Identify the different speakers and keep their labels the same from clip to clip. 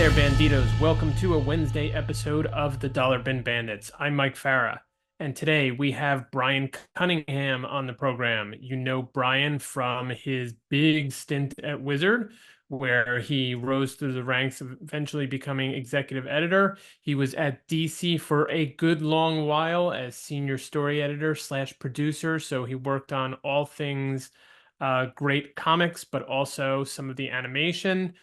Speaker 1: there, Banditos. Welcome to a Wednesday episode of the Dollar Bin Bandits. I'm Mike Farah, and today we have Brian Cunningham on the program. You know Brian from his big stint at Wizard, where he rose through the ranks of eventually becoming executive editor. He was at DC for a good long while as senior story editor slash producer, so he worked on all things great comics, but also some of the animation.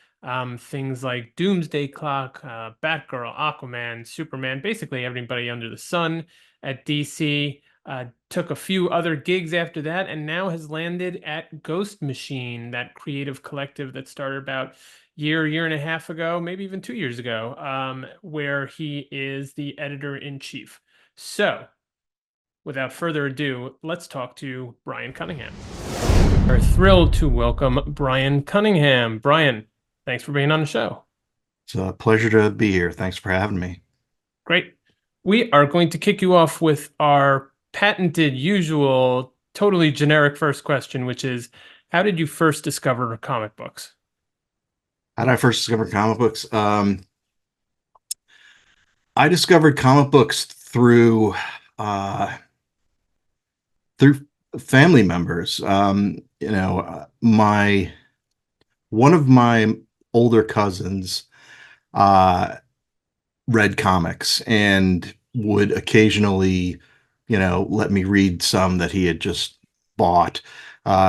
Speaker 1: Things like Doomsday Clock, Batgirl, Aquaman, Superman, basically everybody under the sun at DC. Took a few other gigs after that and now has landed at Ghost Machine, that creative collective that started about year and a half ago, maybe even 2 years ago, where he is the editor-in-chief. So, without further ado, let's talk to Brian Cunningham. We're thrilled to welcome Brian Cunningham. Brian, thanks for being on the show.
Speaker 2: It's a pleasure to be here. Thanks for having me.
Speaker 1: Great. We are going to kick you off with our patented, usual, totally generic first question, which is, how did you first discover comic books?
Speaker 2: How did I first discover comic books? I discovered comic books uh, through family members. My one of my older cousins uh, read comics and would occasionally, let me read some that he had just bought.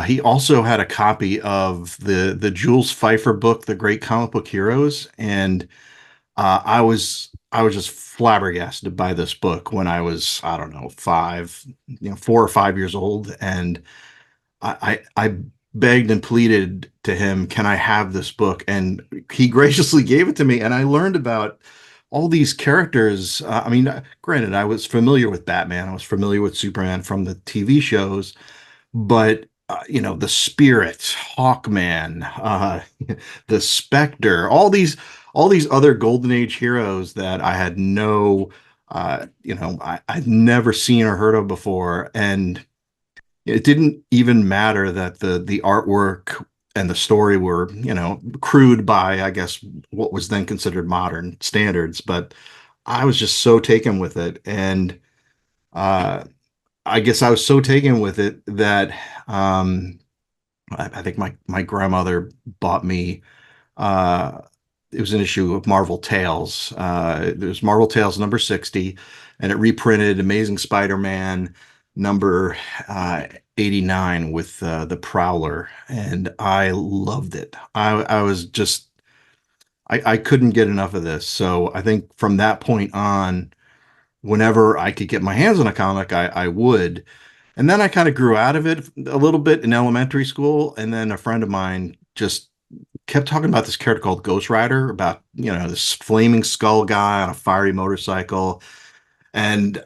Speaker 2: He also had a copy of the Jules Pfeiffer book, The Great Comic Book Heroes, and I was just flabbergasted by this book when I was, I don't know, 4 or 5 years old, and I begged and pleaded to him, can I have this book? And he graciously gave it to me, and I learned about all these characters. Granted, I was familiar with Batman, I was familiar with Superman from the TV shows, but the Spirit, Hawkman, the Spectre, all these other Golden Age heroes that I had I'd never seen or heard of before, and it didn't even matter that the artwork and the story were, crude by, I guess, what was then considered modern standards, but I was just so taken with it. And uh, I guess I was so taken with it that I think my grandmother bought me. Uh, it was an issue of Marvel Tales. There's Marvel Tales number 60, and it reprinted Amazing Spider-Man number 89 with the Prowler, and I loved it. I was just I couldn't get enough of this. So I think from that point on, whenever I could get my hands on a comic, I would. And then I kind of grew out of it a little bit in elementary school. And then a friend of mine just kept talking about this character called Ghost Rider, about, this flaming skull guy on a fiery motorcycle. And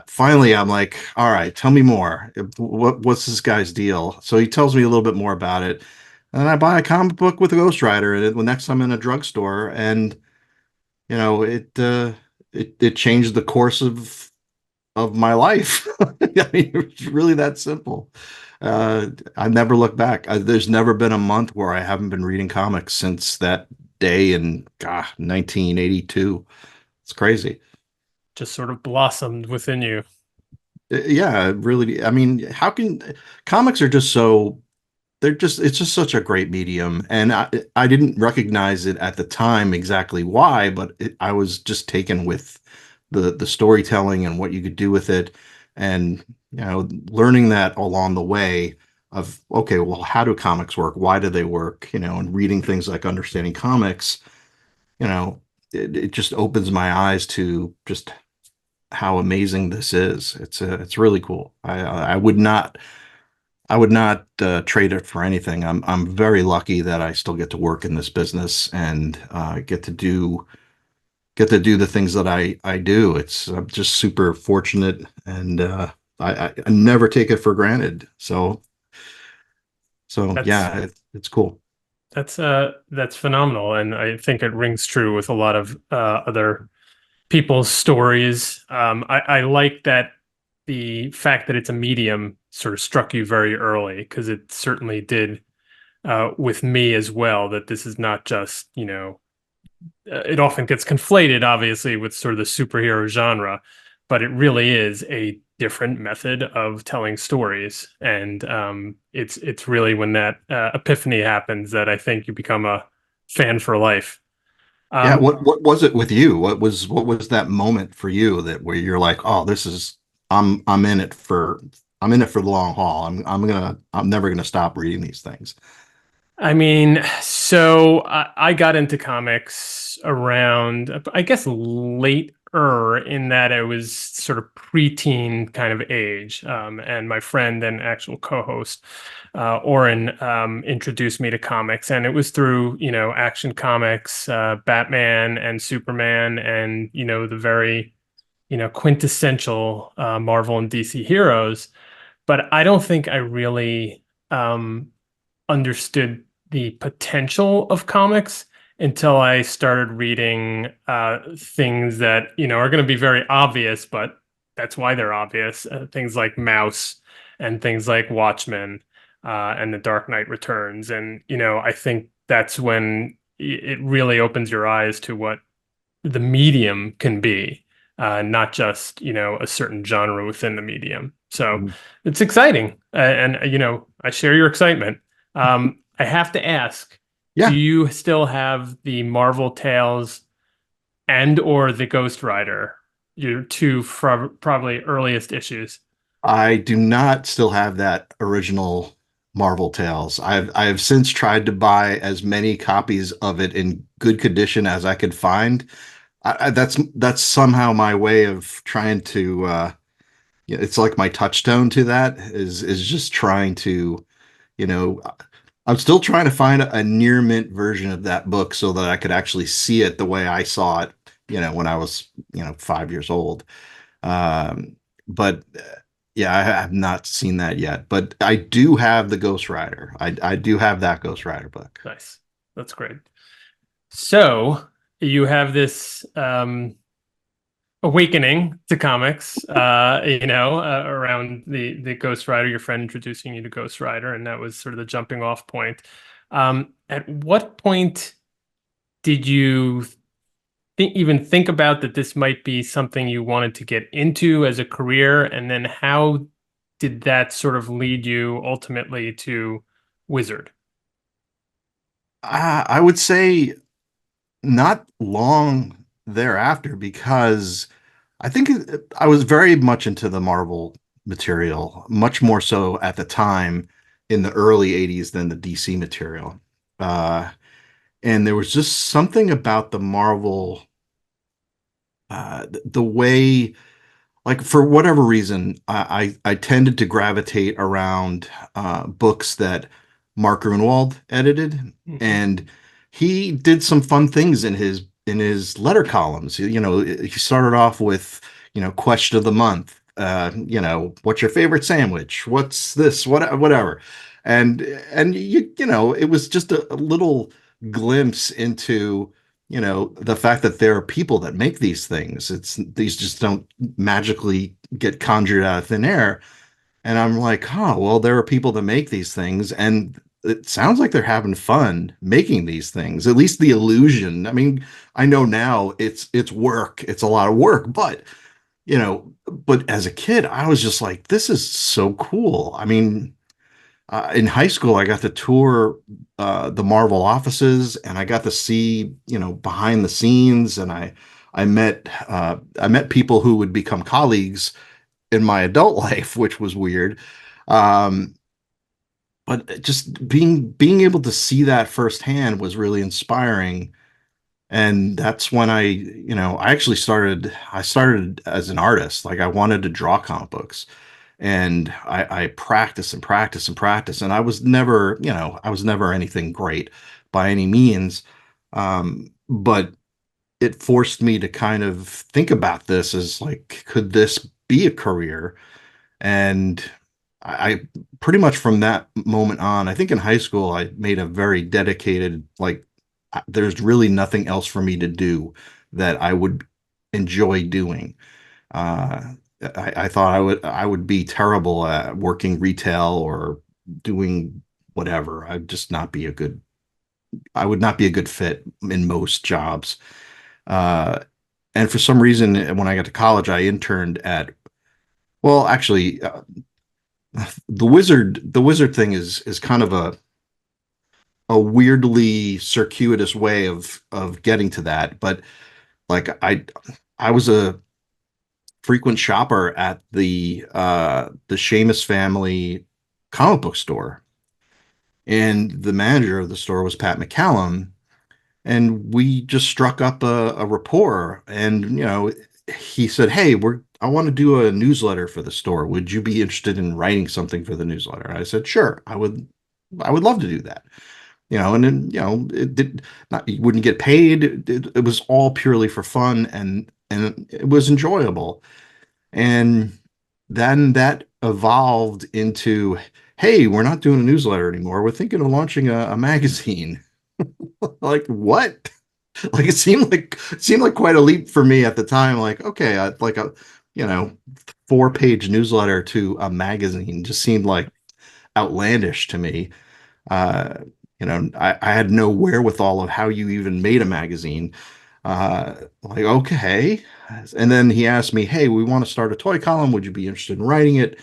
Speaker 2: finally, I'm like, all right, tell me more. What's this guy's deal? So he tells me a little bit more about it. And I buy a comic book with a Ghost Rider, and the next time I'm in a drugstore, and you know, it changed the course of my life. I mean, it's really that simple. I never looked back. There's never been a month where I haven't been reading comics since that day in 1982. It's crazy.
Speaker 1: Just sort of blossomed within you.
Speaker 2: Yeah, really. I mean, how can comics are just so it's just such a great medium, and I didn't recognize it at the time exactly why, but I was just taken with the storytelling and what you could do with it, and learning that along the way of, okay, well, how do comics work? Why do they work? And reading things like Understanding Comics, you know, it just opens my eyes to just how amazing this is. It's really cool. I would not trade it for anything. I'm very lucky that I still get to work in this business and get to do the things that I do. I'm just super fortunate, and I never take it for granted. So
Speaker 1: That's
Speaker 2: yeah, it's cool.
Speaker 1: that's phenomenal, and I think it rings true with a lot of other people's stories. I like that the fact that it's a medium sort of struck you very early, because it certainly did with me as well. That this is not just it often gets conflated, obviously, with sort of the superhero genre, but it really is a different method of telling stories. And it's really when that epiphany happens that I think you become a fan for life.
Speaker 2: Yeah,
Speaker 1: Um,
Speaker 2: what was it with you? What was that moment for you that where you're like, oh, this is I'm in it for the long haul. I'm never gonna stop reading these things.
Speaker 1: I mean, so I got into comics around, I guess, later in that I was sort of preteen kind of age. And my friend and actual co-host, Oren, introduced me to comics, and it was through, Action Comics, Batman and Superman, and the very, quintessential Marvel and DC heroes. But I don't think I really. Understood the potential of comics until I started reading things that, are going to be very obvious, but that's why they're obvious. Things like Mouse and things like Watchmen and The Dark Knight Returns. And, I think that's when it really opens your eyes to what the medium can be, not just, a certain genre within the medium. So
Speaker 2: Mhm.
Speaker 1: it's exciting. And, I share your excitement. I have to ask, do
Speaker 2: Yeah,
Speaker 1: you still have the Marvel Tales and or the Ghost Rider, your two probably earliest issues?
Speaker 2: I do not still have that original Marvel Tales. I have since tried to buy as many copies of it in good condition as I could find. That's somehow my way of trying to it's like my touchstone to that is just trying to, you know, I'm still trying to find a near mint version of that book so that I could actually see it the way I saw it, when I was, 5 years old. Um, but yeah, I have not seen that yet. But I do have the Ghost Rider. I do have that Ghost Rider book.
Speaker 1: Nice. That's great. So you have this awakening to comics, around the Ghost Rider, your friend introducing you to Ghost Rider, and that was sort of the jumping off point. At what point did you even think about that this might be something you wanted to get into as a career? And then how did that sort of lead you ultimately to Wizard?
Speaker 2: I would say not long thereafter because I think I was very much into the Marvel material, much more so at the time in the early 80s than the DC material. Uh, and there was just something about the Marvel, the way, like for whatever reason, I tended to gravitate around books that Mark Grunwald edited,
Speaker 1: Hmm.
Speaker 2: and he did some fun things in his letter columns. He started off with question of the month. What's your favorite sandwich? What's this? Whatever, and it was just a little glimpse into the fact that there are people that make these things. These just don't magically get conjured out of thin air. And I'm like, huh, well, there are people that make these things, and it sounds like they're having fun making these things. At least the illusion. I mean, I know now it's work, it's a lot of work, but as a kid, I was just like, this is so cool. I mean, in high school, I got to tour the Marvel offices, and I got to see, behind the scenes, and I met people who would become colleagues in my adult life, which was weird. Um, but just being able to see that firsthand was really inspiring. And that's when I actually I started as an artist. Like I wanted to draw comic books, and I practice and practice and practice, and I was never anything great by any means. But it forced me to kind of think about this as like, could this be a career? And I pretty much from that moment on, I think in high school, I made a very dedicated, like, there's really nothing else for me to do that I would enjoy doing. I thought I would be terrible at working retail or doing whatever. I'd just not be a good I would not be a good fit in most jobs. Uh, and for some reason, when I got to college, I interned at, well, actually, the wizard thing is kind of a weirdly circuitous way of getting to that. But like I was a frequent shopper at the Seamus family comic book store, and the manager of the store was Pat McCallum, and we just struck up a rapport. And he said, "Hey, I want to do a newsletter for the store. Would you be interested in writing something for the newsletter?" And I said, "Sure, I would love to do that." And then it did not, you wouldn't get paid. It was all purely for fun, and it was enjoyable. And then that evolved into, hey, we're not doing a newsletter anymore. We're thinking of launching a magazine. Like, what? Like, it seemed like quite a leap for me at the time. Like, okay, like a you know 4-page newsletter to a magazine just seemed like outlandish to me. Uh, I had no wherewithal of how you even made a magazine. Like, okay. And then he asked me, "Hey, we want to start a toy column. Would you be interested in writing it?"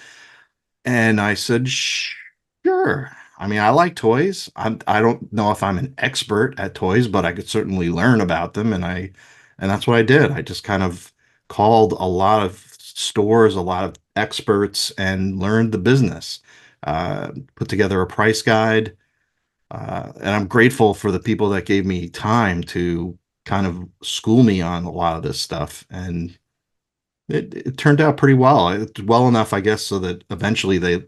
Speaker 2: And I said, "Sure." I mean, I like toys. I don't know if I'm an expert at toys, but I could certainly learn about them. And that's what I did. I just kind of called a lot of stores, a lot of experts, and learned the business. Put together a price guide, and I'm grateful for the people that gave me time to kind of school me on a lot of this stuff. And it turned out pretty well. It's well enough, I guess, so that eventually the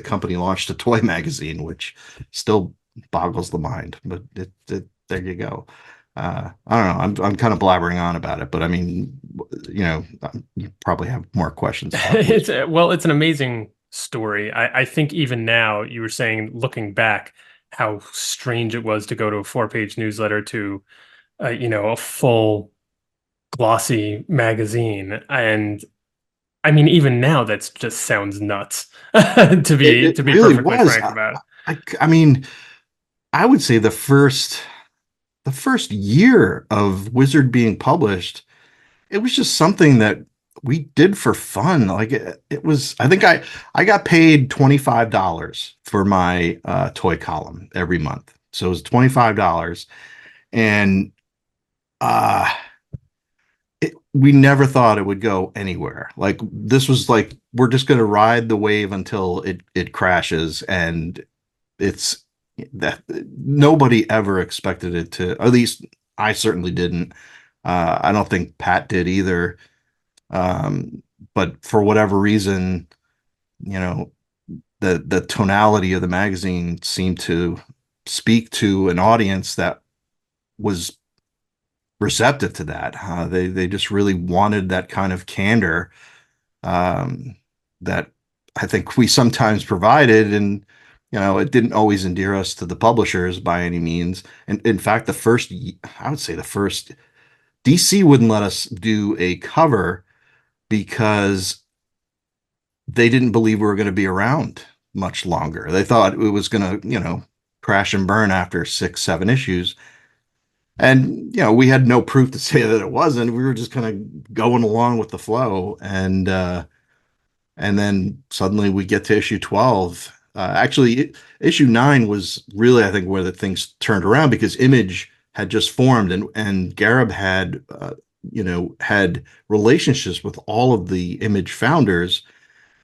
Speaker 2: company launched a toy magazine, which still boggles the mind. But there you go. I don't know. I'm kind of blabbering on about it, but I mean, you probably have more questions about
Speaker 1: It's
Speaker 2: Wizard.
Speaker 1: well, it's an amazing story. I think even now, you were saying, looking back, how strange it was to go to a four-page newsletter to, a full glossy magazine. And I mean, even now, that's just sounds nuts to
Speaker 2: It,
Speaker 1: be
Speaker 2: it
Speaker 1: to be
Speaker 2: really
Speaker 1: perfectly
Speaker 2: was.
Speaker 1: frank about.
Speaker 2: I mean, I would say the first year of Wizard being published, it was just something that we did for fun. Like it was, I think I got paid $25 for my toy column every month. So it was $25. And uh we never thought it would go anywhere. Like this was like, we're just gonna ride the wave until it crashes. And it's that nobody ever expected it to, at least I certainly didn't. I don't think Pat did either. Um, but for whatever reason, you know, the tonality of the magazine seemed to speak to an audience that was receptive to that. They just really wanted that kind of candor, um, that I think we sometimes provided, and it didn't always endear us to the publishers by any means. And in fact, I would say the first DC wouldn't let us do a cover because they didn't believe we were going to be around much longer. They thought it was going to, crash and burn after 6, 7 issues. And, we had no proof to say that it wasn't. We were just kind of going along with the flow. And then suddenly we get to issue 12. Actually, issue 9 was really, I think, where the things turned around, because Image had just formed, and Gareb had relationships with all of the Image founders,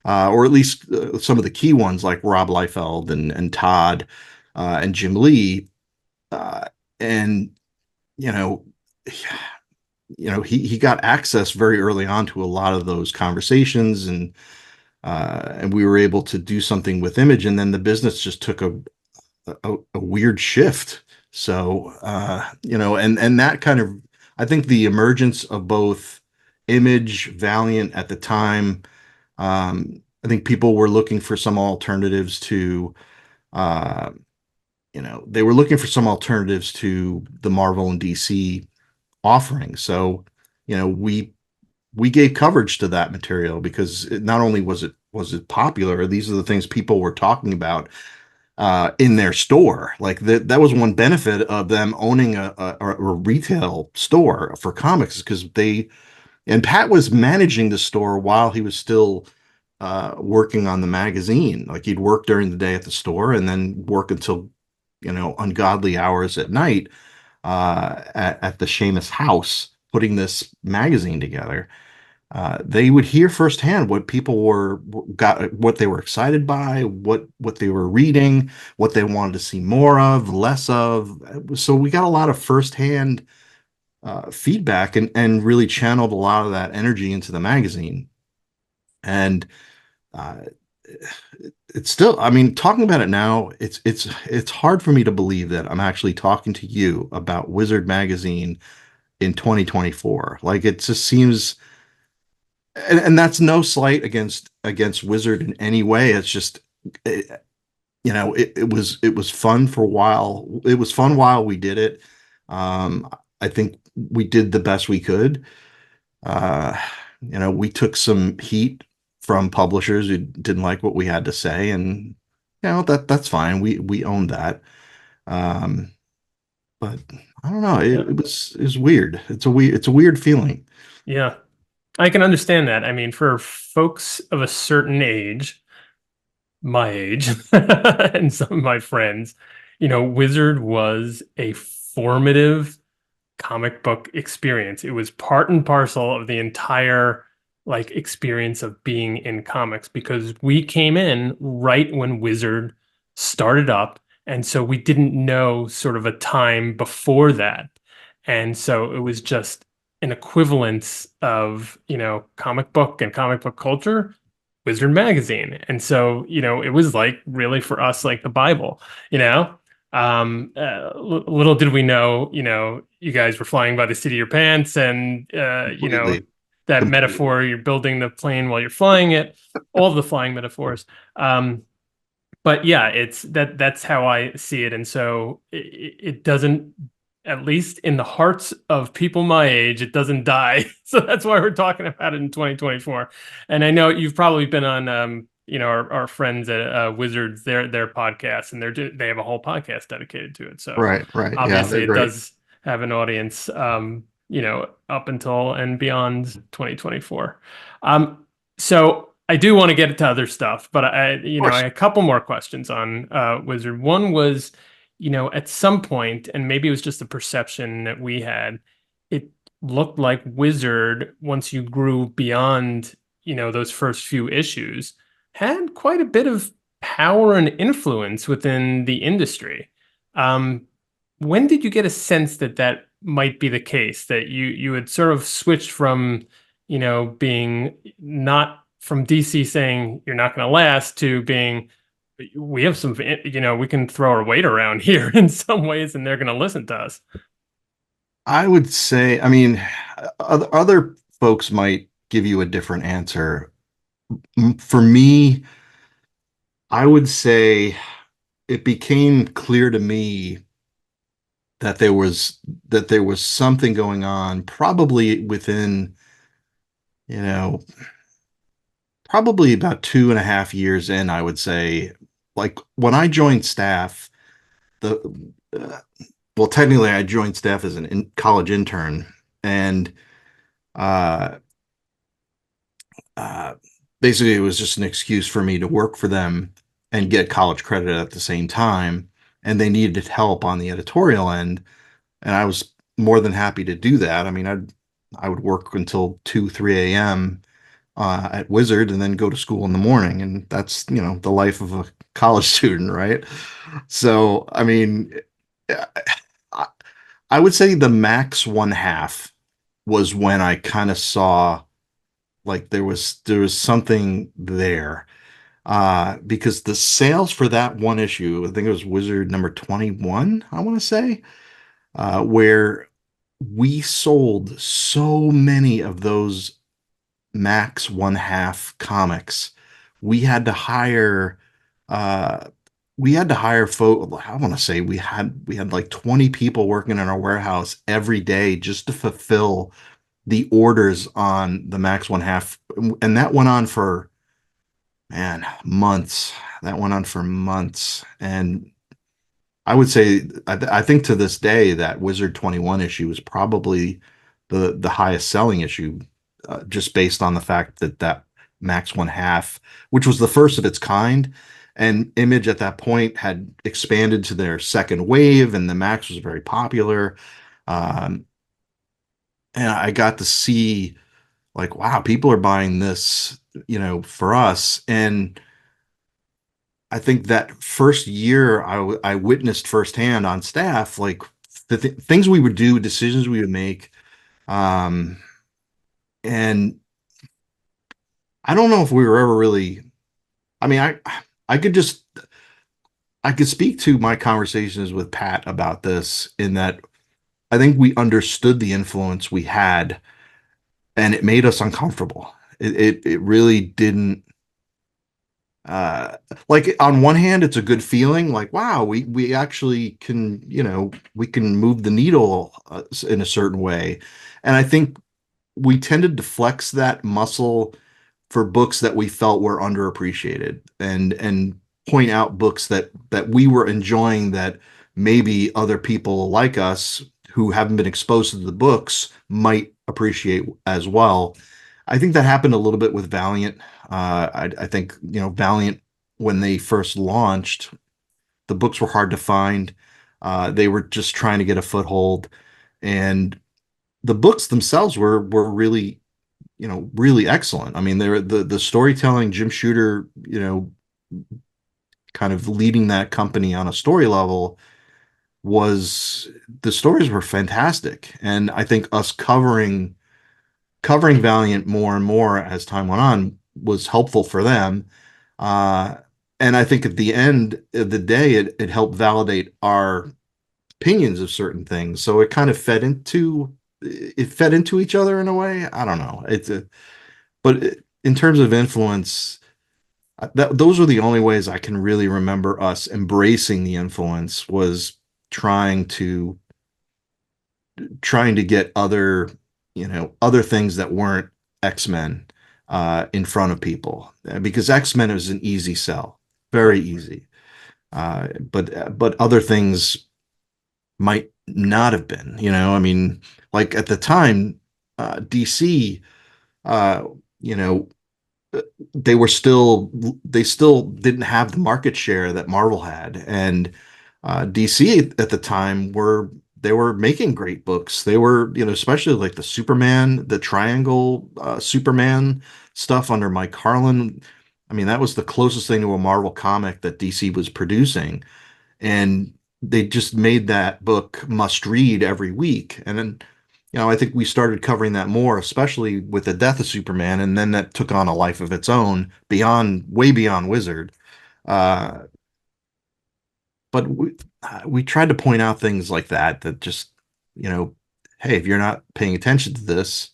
Speaker 2: or at least some of the key ones like Rob Liefeld and Todd, and Jim Lee. Uh, and, you know, he got access very early on to a lot of those conversations, and we were able to do something with Image, and then the business just took a weird shift. So and that kind of, I think the emergence of both Image, Valiant at the time, I think people were looking for some alternatives to uh, they were looking for some alternatives to the Marvel and DC offering. So we gave coverage to that material because not only was it popular, these are the things people were talking about. in their store. Like that was one benefit of them owning a retail store for comics, because they and Pat was managing the store while he was still working on the magazine. Like he'd work during the day at the store and then work until ungodly hours at night at the Seamus house putting this magazine together. They would hear firsthand what people what they were excited by, what they were reading, what they wanted to see more of, less of. So we got a lot of firsthand feedback, and really channeled a lot of that energy into the magazine. And uh, it's still, I mean, talking about it now, it's hard for me to believe that I'm actually talking to you about Wizard magazine in 2024. Like it just seems, and that's no slight against Wizard in any way. It's just it was fun for a while. It was fun while we did it. I think we did the best we could. Uh, we took some heat from publishers who didn't like what we had to say, and that's fine. We owned that. Um, but I don't know.
Speaker 1: Yeah.
Speaker 2: It was weird. It's a weird feeling.
Speaker 1: Yeah. I can understand that. I mean, for folks of a certain age, my age, and some of my friends, Wizard was a formative comic book experience. It was part and parcel of the entire like experience of being in comics, because we came in right when Wizard started up, and so we didn't know sort of a time before that. And so it was just an equivalence of, comic book and comic book culture, Wizard magazine. And so, it was like really for us like the Bible, you know. Little did we know, you guys were flying by the seat of your pants, and
Speaker 2: Completely,
Speaker 1: that
Speaker 2: completely.
Speaker 1: metaphor, you're building the plane while you're flying it, all of the flying metaphors. But yeah, that's how I see it. And so it doesn't, at least in the hearts of people my age, it doesn't die. So that's why we're talking about it in 2024. And I know you've probably been on, our friends at Wizards, their podcast, and they have a whole podcast dedicated to it. So
Speaker 2: Right, right. Yeah,
Speaker 1: obviously
Speaker 2: they're
Speaker 1: it
Speaker 2: great.
Speaker 1: does have an audience, up until and beyond 2024. So I do want to get to other stuff, but
Speaker 2: Of
Speaker 1: I
Speaker 2: course.
Speaker 1: had a couple more questions on Wizard. One was, at some point, and maybe it was just a perception that we had, it looked like Wizard, once you grew beyond, those first few issues, had quite a bit of power and influence within the industry. Um, when did you get a sense that that might be the case, that you had sort of switched from, being not from DC saying you're not going to last to being, we have some, we can throw our weight around here in some ways, and they're going to listen to us.
Speaker 2: I would say, I mean, other folks might give you a different answer. For me, I would say it became clear to me that there was something going on, probably within, you know, probably about 2.5 years in, I would say. Like when I joined staff, the uh, well, technically I joined staff as an college intern, and uh, uh, basically it was just an excuse for me to work for them and get college credit at the same time. And they needed help on the editorial end, and I was more than happy to do that. I mean, I would work until 2, 3 a.m. At Wizard and then go to school in the morning, and that's the life of a college student, right? So, I mean, I, I would say the max one half was when I kind of saw like there was something there. Because the sales for that one issue, I think it was Wizard number 21, I want to say, where we sold so many of those max one half comics. We had to hire uh folk. I want to say we had like 20 people working in our warehouse every day just to fulfill the orders on the max one half. And that went on for man, months. That went on for months. And I would say, I think to this day, that Wizard 21 issue is probably the highest selling issue, just based on the fact that that Max 1/2, which was the first of its kind, and Image at that point had expanded to their second wave, and the Max was very popular. Um, and I got to see, like, wow, people are buying this, for us. And I think that first year I witnessed firsthand on staff, like things we would do, decisions we would make. Um, and I don't know if we were ever really, I mean, I could just, I could speak to my conversations with Pat about this in that I think we understood the influence we had and it made us uncomfortable. It really didn't, uh like, on one hand it's a good feeling, like, wow, we actually can, we can move the needle, in a certain way. And I think we tended to flex that muscle for books that we felt were underappreciated, and point out books that we were enjoying, that maybe other people like us who haven't been exposed to the books might appreciate as well. I think that happened a little bit with Valiant. I think, Valiant, when they first launched, the books were hard to find. They were just trying to get a foothold, and the books themselves were really, really excellent. I mean, they're the storytelling, Jim Shooter, kind of leading that company on a story level, was the stories were fantastic. And I think us covering Valiant more and more as time went on was helpful for them. Uh, and I think at the end of the day, it helped validate our opinions of certain things. So it fed into each other in a way. I don't know. But in terms of influence, those were the only ways I can really remember us embracing the influence, was trying to trying to get other things that weren't X-Men, in front of people, because X-Men is an easy sell, very easy. But other things might not have been. I mean, like at the time, DC, uh, you know, they still didn't have the market share that Marvel had, and DC at the time they were making great books. They were, especially like the Superman, the Triangle, Superman stuff under Mike Carlin. I mean, that was the closest thing to a Marvel comic that DC was producing, and they just made that book must read every week. And then, I think we started covering that more, especially with the death of Superman, and then that took on a life of its own, way beyond Wizard. Uh, but we tried to point out things like that just, you know, hey, if you're not paying attention to this,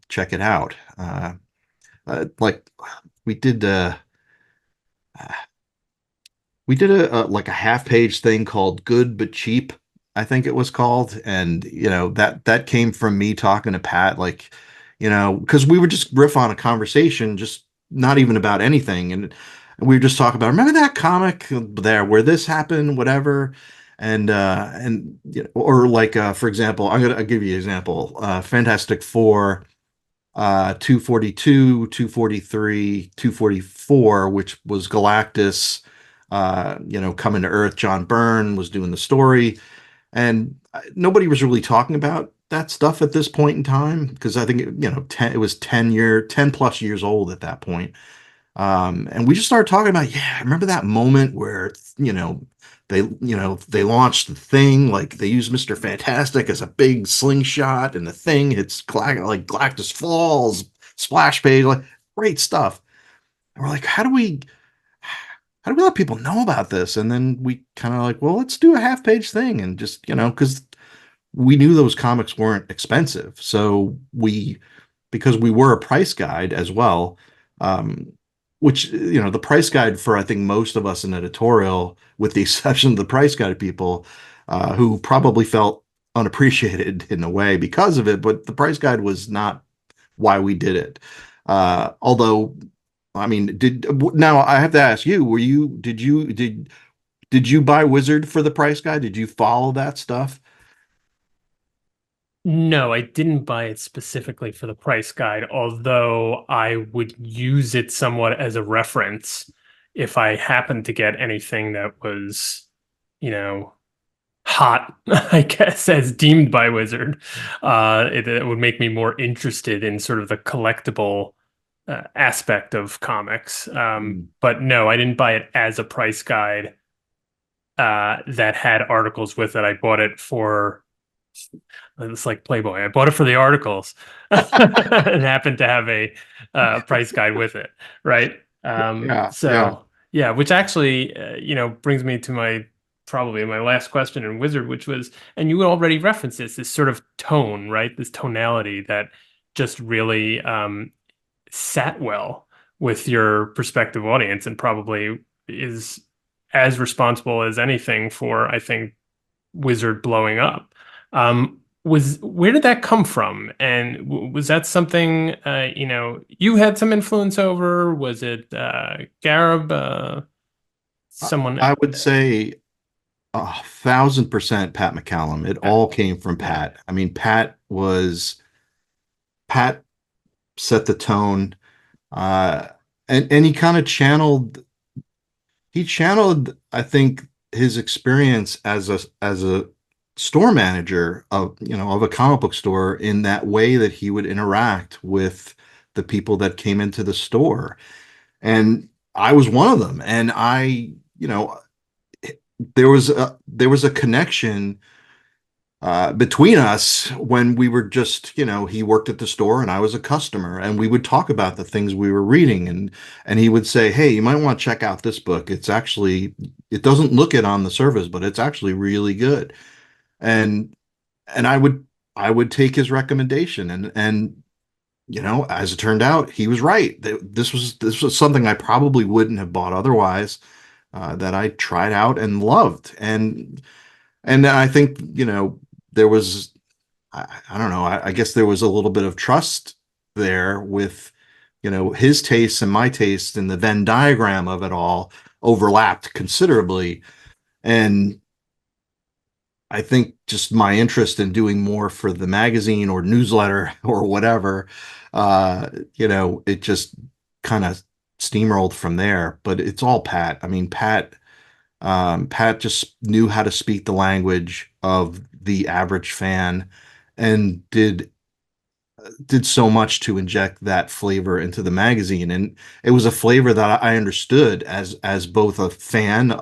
Speaker 2: check it out. Like we did, we did like a half page thing called Good But Cheap, I think it was called. And, that came from me talking to Pat, like, because we would just riff on a conversation, just not even about anything. And we would just talk about, remember that comic there where this happened, whatever. And or like, for example, I'll give you an example. Fantastic Four, 242, 243, 244, which was Galactus, coming to Earth. John Byrne was doing the story, and nobody was really talking about that stuff at this point in time, because I think it was 10 plus years old at that point. And we just started talking about, yeah, remember that moment where, they launched the thing, like they used Mr. Fantastic as a big slingshot, and the thing hits like Galactus falls, splash page, like great stuff. And we're like, how do we let people know about this? And then we kind of like, well, let's do a half page thing, and just, because we knew those comics weren't expensive. So because we were a price guide as well, um, which, the price guide for, I think, most of us in editorial, with the exception of the price guide people, who probably felt unappreciated in a way because of it, but the price guide was not why we did it. Although I mean, now I have to ask you, did you buy Wizard for the price guide? Did you follow that stuff?
Speaker 1: No, I didn't buy it specifically for the price guide, although I would use it somewhat as a reference if I happened to get anything that was, you know, hot, I guess, as deemed by Wizard. It would make me more interested in sort of the collectible aspect of comics.
Speaker 2: Mm.
Speaker 1: But no, I didn't buy it as a price guide that had articles with it. I bought it for it's like Playboy. I bought it for the articles and happened to have a price guide with it, right?
Speaker 2: Yeah, yeah.
Speaker 1: So yeah, which actually, brings me to my probably my last question in Wizard, which was, and you already referenced this sort of tone, right? This tonality that just really sat well with your prospective audience and probably is as responsible as anything for, I think, Wizard blowing up. Was where did that come from? And was that something you had some influence over? Was it Garib,
Speaker 2: I,
Speaker 1: someone?
Speaker 2: I would say 1,000% Pat McCallum. It
Speaker 1: Yeah,
Speaker 2: all came from
Speaker 1: yeah,
Speaker 2: Pat. I mean, Pat set the tone, uh, and he channeled, I think, his experience as a store manager of a comic book store in that way that he would interact with the people that came into the store. And I was one of them. And there was a connection between us when we were just, he worked at the store and I was a customer, and we would talk about the things we were reading, and he would say, "Hey, you might want to check out this book. It doesn't look it on the surface, but it's actually really good." And and I would take his recommendation, and as it turned out, he was right. This was something I probably wouldn't have bought otherwise, that I tried out and loved. And I think, there was, I don't know, I guess there was a little bit of trust there with, his tastes and my taste, and the Venn diagram of it all overlapped considerably. And I think just my interest in doing more for the magazine or newsletter or whatever, it just kind of steamrolled from there. But it's all Pat. I mean, Pat just knew how to speak the language of the average fan, and did so much to inject that flavor into the magazine. And it was a flavor that I understood as both a fan,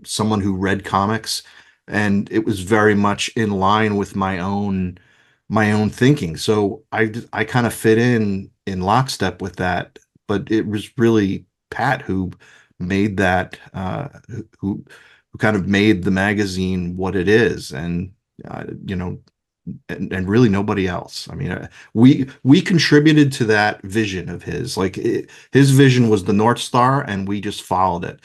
Speaker 2: someone who read comics, and it was very much in line with my own thinking. So I kind of fit in lockstep with that. But it was really Pat who made that, who kind of made the magazine what it is. And and really nobody else. I mean, we contributed to that vision of his. Like, his vision was the North Star, and we just followed it,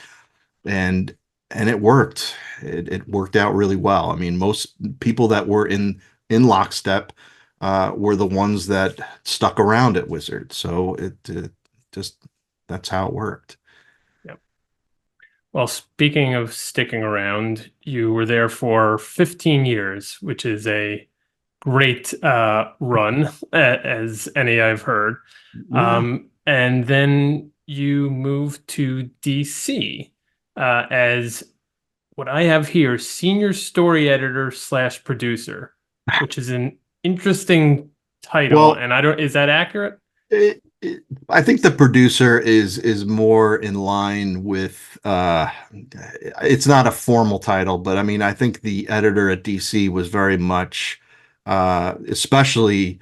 Speaker 2: and it worked. It worked out really well. I mean, most people that were in lockstep were the ones that stuck around at Wizard. So it just that's how it worked.
Speaker 1: yeah. Well, speaking of sticking around, you were there for 15 years, which is a great run, as any I've heard.
Speaker 2: Yeah.
Speaker 1: And then you moved to DC as what I have here, senior story editor slash producer, which is an interesting title.
Speaker 2: Well,
Speaker 1: And I don't, is that accurate?
Speaker 2: I think the producer is more in line with, it's not a formal title, but I mean, I think the editor at DC was very much, especially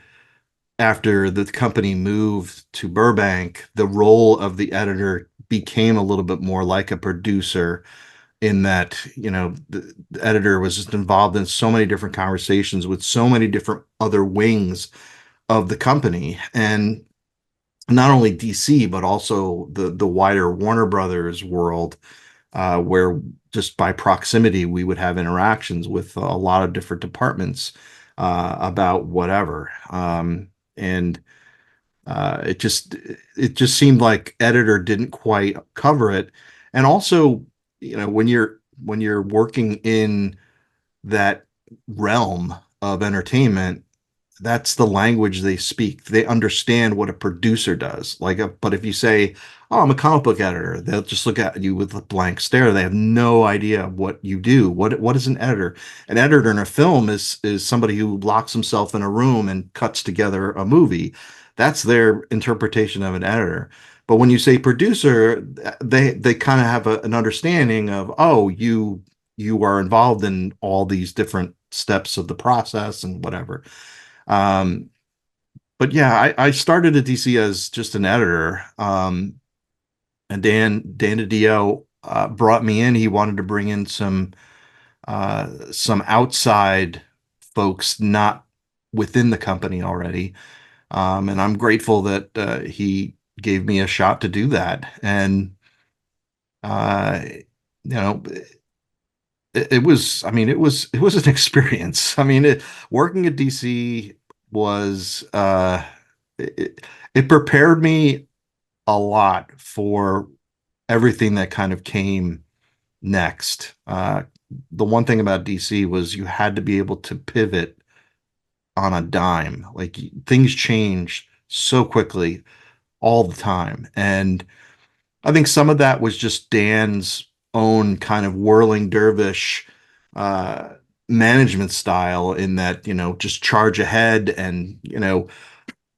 Speaker 2: after the company moved to Burbank, the role of the editor became a little bit more like a producer, in that, the editor was just involved in so many different conversations with so many different other wings of the company. And not only DC, but also the wider Warner Brothers world, where just by proximity we would have interactions with a lot of different departments about whatever. And It just seemed like editor didn't quite cover it. And also, when you're working in that realm of entertainment, that's the language they speak. They understand what a producer does. But if you say, "Oh, I'm a comic book editor," they'll just look at you with a blank stare. They have no idea what you do. What is an editor? An editor in a film is somebody who locks himself in a room and cuts together a movie. That's their interpretation of an editor. But when you say producer, they kind of have an understanding of, oh, you are involved in all these different steps of the process and whatever. Um, but yeah, I started at DC as just an editor. And Dan DiDio brought me in. He wanted to bring in some outside folks, not within the company already. And I'm grateful that he gave me a shot to do that. And you know, it was an experience. Working at DC was it prepared me a lot for everything that kind of came next. The one thing about DC was you had to be able to pivot on a dime. Like things change so quickly all the time. And I think some of that was just Dan's own kind of whirling dervish uh, management style, in that, just charge ahead and,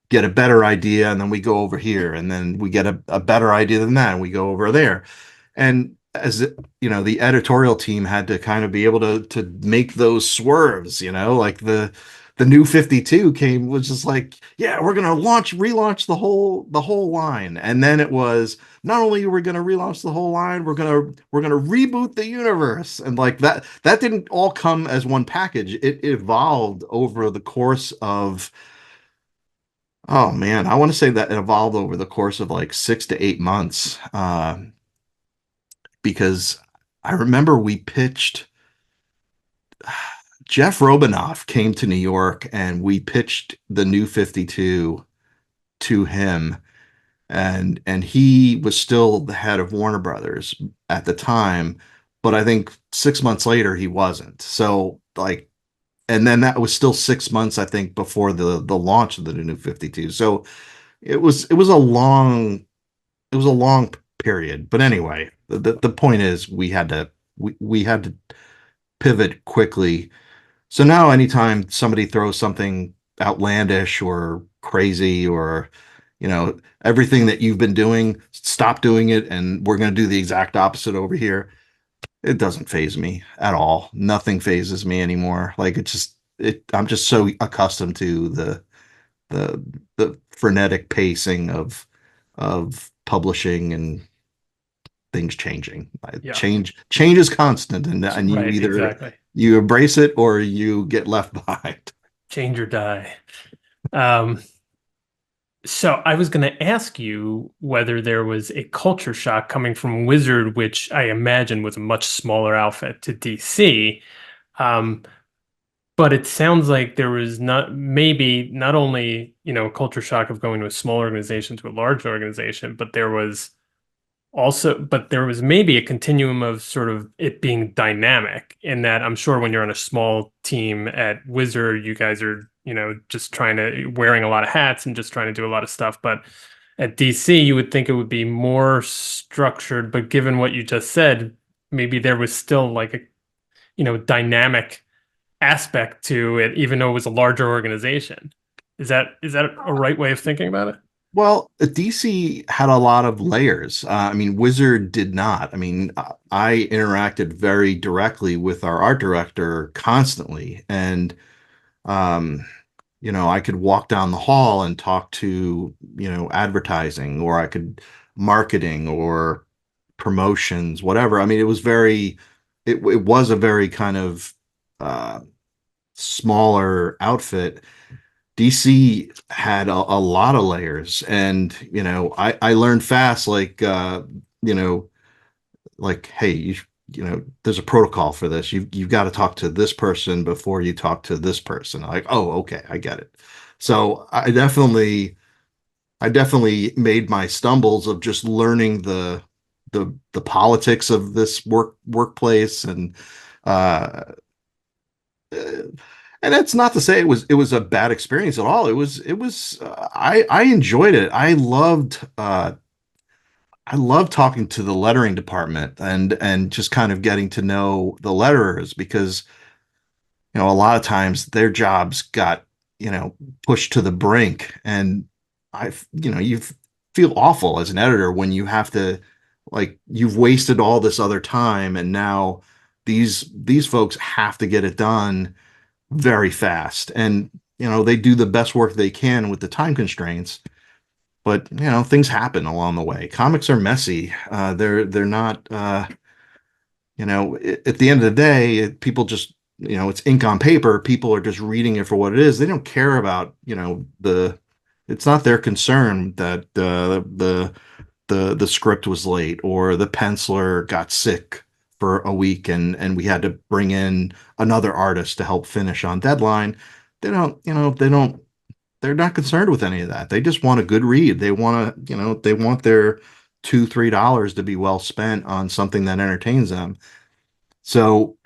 Speaker 2: get a better idea. And then we go over here, and then we get a better idea than that, and we go over there. And the editorial team had to kind of be able to make those swerves, like the new 52 was just like, yeah, we're going to relaunch the whole line. And then it was, not only are we going to relaunch the whole line, we're going to reboot the universe. And like that didn't all come as one package. It evolved over the course of, oh man, I want to say that it evolved over the course of like 6 to 8 months. Because I remember we pitched, Jeff Robinoff came to New York and we pitched the new 52 to him, and he was still the head of Warner Brothers at the time, but I think 6 months later he wasn't. So like, and then that was still 6 months, I think, before the launch of the new 52. So it was a long period. But anyway, the point is we had to pivot quickly. So now anytime somebody throws something outlandish or crazy, or everything that you've been doing, stop doing it, and we're going to do the exact opposite over here, it doesn't phase me at all. Nothing phases me anymore. Like I'm just so accustomed to the the frenetic pacing of publishing and things changing.
Speaker 1: Yeah,
Speaker 2: Change is constant, and you
Speaker 1: right,
Speaker 2: either
Speaker 1: exactly.
Speaker 2: you embrace it or you get left behind.
Speaker 1: Change or die. Um, so I was going to ask you whether there was a culture shock coming from Wizard, which I imagine was a much smaller outfit, to DC. Um, but it sounds like there was not only, culture shock of going to a small organization to a large organization, but there was maybe a continuum of sort of it being dynamic, in that I'm sure when you're on a small team at Wizard, you guys are, just wearing a lot of hats and just trying to do a lot of stuff. But at DC, you would think it would be more structured, but given what you just said, maybe there was still like a, dynamic aspect to it, even though it was a larger organization. Is that a right way of thinking about it?
Speaker 2: Well, DC had a lot of layers. Wizard did not. I interacted very directly with our art director constantly, and um, I could walk down the hall and talk to, advertising, or I could marketing or promotions, whatever. It was a very kind of uh, smaller outfit. DC had a lot of layers, and I learned fast, like you know hey, there's a protocol for this. You've got to talk to this person before you talk to this person. Like, oh, okay, I get it. So I definitely I definitely made my stumbles of just learning the politics of this workplace uh and that's not to say it was a bad experience at all. I enjoyed it. I loved talking to the lettering department and just kind of getting to know the letterers because a lot of times their jobs got, you know, pushed to the brink. And you feel awful as an editor when you have to, like, you've wasted all this other time and now these folks have to get it done very fast. And, they do the best work they can with the time constraints. But, things happen along the way. Comics are messy. They're not, at the end of the day, people just, it's ink on paper. People are just reading it for what it is. They don't care about, it's not their concern that the script was late or the penciler got sick for a week and we had to bring in another artist to help finish on deadline. They're not concerned with any of that. They just want a good read. They want their $2, $3 to be well spent on something that entertains them. So,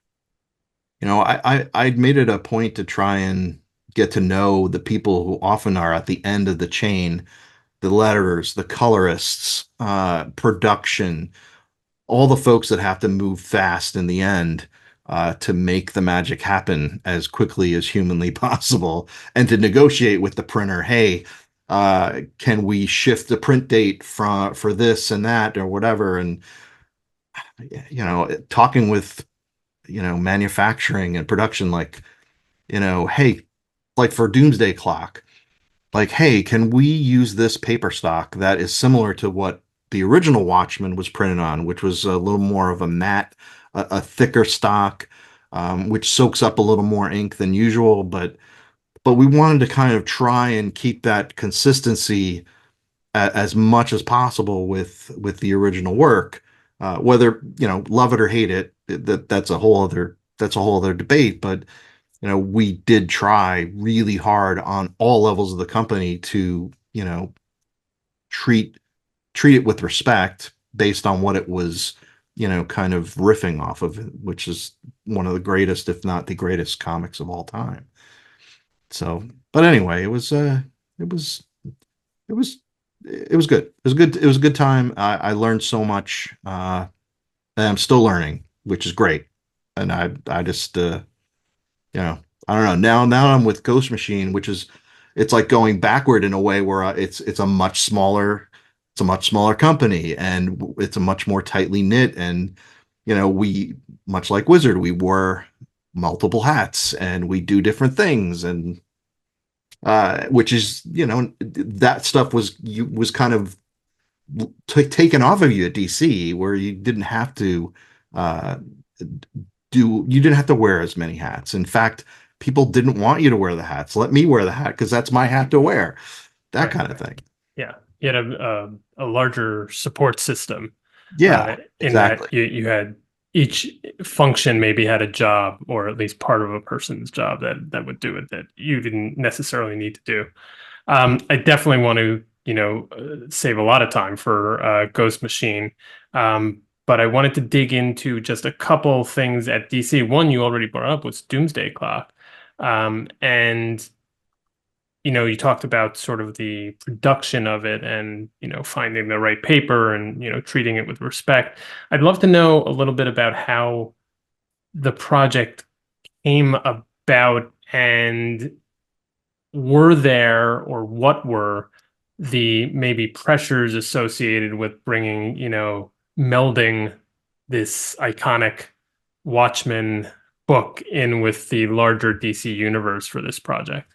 Speaker 2: I made it a point to try and get to know the people who often are at the end of the chain, the letterers, the colorists, production, all the folks that have to move fast in the end to make the magic happen as quickly as humanly possible, and to negotiate with the printer. Hey, can we shift the print date for this and that or whatever? And talking with manufacturing and production, like, hey, like for Doomsday Clock, like, hey, can we use this paper stock that is similar to what the original Watchmen was printed on, which was a little more of a matte, a thicker stock, which soaks up a little more ink than usual, but we wanted to kind of try and keep that consistency as much as possible with the original work. Whether love it or hate it, that's a whole other debate. But we did try really hard on all levels of the company to treat treat it with respect based on what it was kind of riffing off of, which is one of the greatest, if not the greatest, comics of all time. So, but anyway, it was it was it was good. It was a good time. I learned so much, and I'm still learning, which is great. And I just you know, I don't know. Now I'm with Ghost Machine, which is, it's like going backward in a way where it's a much smaller company and it's a much more tightly knit. And we, much like Wizard, we wear multiple hats and we do different things. And which is, that stuff was kind of taken off of you at DC, where uh, you didn't have to wear as many hats. In fact, people didn't want you to wear the hats. Let me wear the hat because that's my hat to wear. That
Speaker 1: Right.
Speaker 2: kind of thing.
Speaker 1: Yeah. You had a larger support system
Speaker 2: Yeah,
Speaker 1: in that
Speaker 2: exactly.
Speaker 1: you had each function maybe had a job, or at least part of a person's job that would do it that you didn't necessarily need to do. I definitely want to, save a lot of time for Ghost Machine. But I wanted to dig into just a couple things at DC. One you already brought up was Doomsday Clock. And you talked about sort of the production of it and, finding the right paper and, treating it with respect. I'd love to know a little bit about how the project came about, and were there, or what were the maybe pressures associated with bringing, melding this iconic Watchmen book in with the larger DC universe for this project?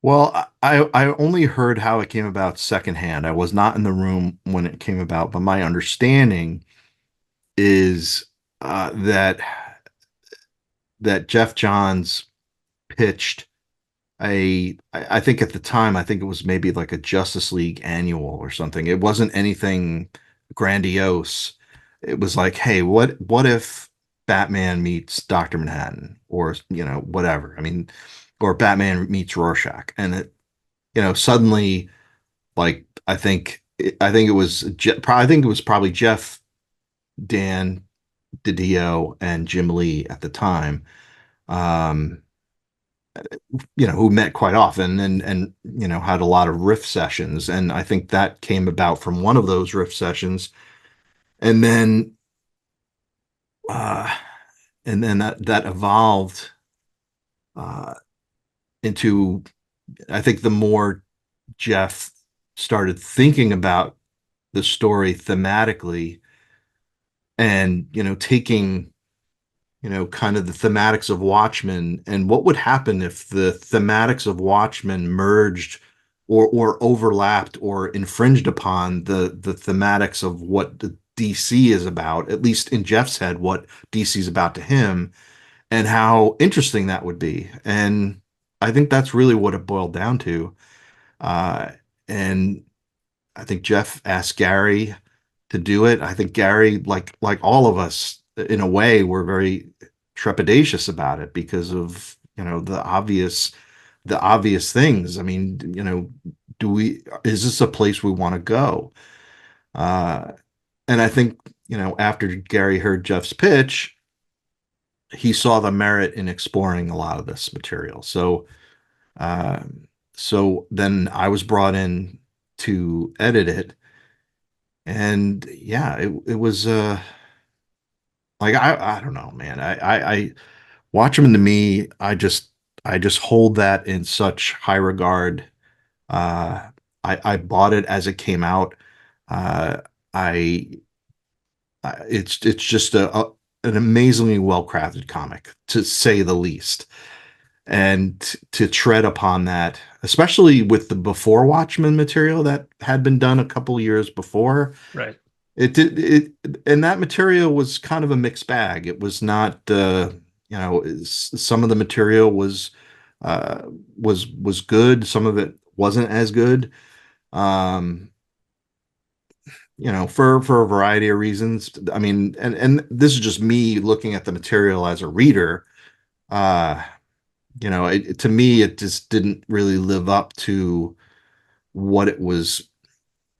Speaker 2: Well, I only heard how it came about secondhand. I was not in the room when it came about, but my understanding is that Jeff Johns pitched I think at the time, I think it was maybe like a Justice League annual or something. It wasn't anything grandiose. It was like, hey, what if Batman meets Dr. Manhattan, or whatever. I mean, or Batman meets Rorschach, and suddenly Like I think it was I think it was probably Jeff, Dan, DiDio, and Jim Lee at the time. Um, who met quite often and had a lot of riff sessions. And I think that came about from one of those riff sessions. And then uh, that evolved uh, into, I think, the more Jeff started thinking about the story thematically and taking kind of the thematics of Watchmen and what would happen if the thematics of Watchmen merged or overlapped or infringed upon the thematics of what the DC is about, at least in Jeff's head, what DC is about to him, and how interesting that would be. And I think that's really what it boiled down to. Uh, and I think Jeff asked Gary to do it. I think Gary, like all of us, in a way, were very trepidatious about it because of the obvious things. I mean, do we is this a place we want to go? Uh, and I think after Gary heard Jeff's pitch, he saw the merit in exploring a lot of this material. Uh, so then I was brought in to edit it, and yeah, it was like I don't know, man. I Watchmen to me, I just hold that in such high regard. Uh, I bought it as it came out. Uh, I, it's just an amazingly well crafted comic, to say the least. And to tread upon that, especially with the before Watchmen material that had been done a couple years before,
Speaker 1: Right.
Speaker 2: it did it, and that material was kind of a mixed bag. It was not, some of the material uh, was good. Some of it wasn't as good. Um, for a variety of reasons. I mean, and this is just me looking at the material as a reader. Uh, to me, it just didn't really live up to what it was.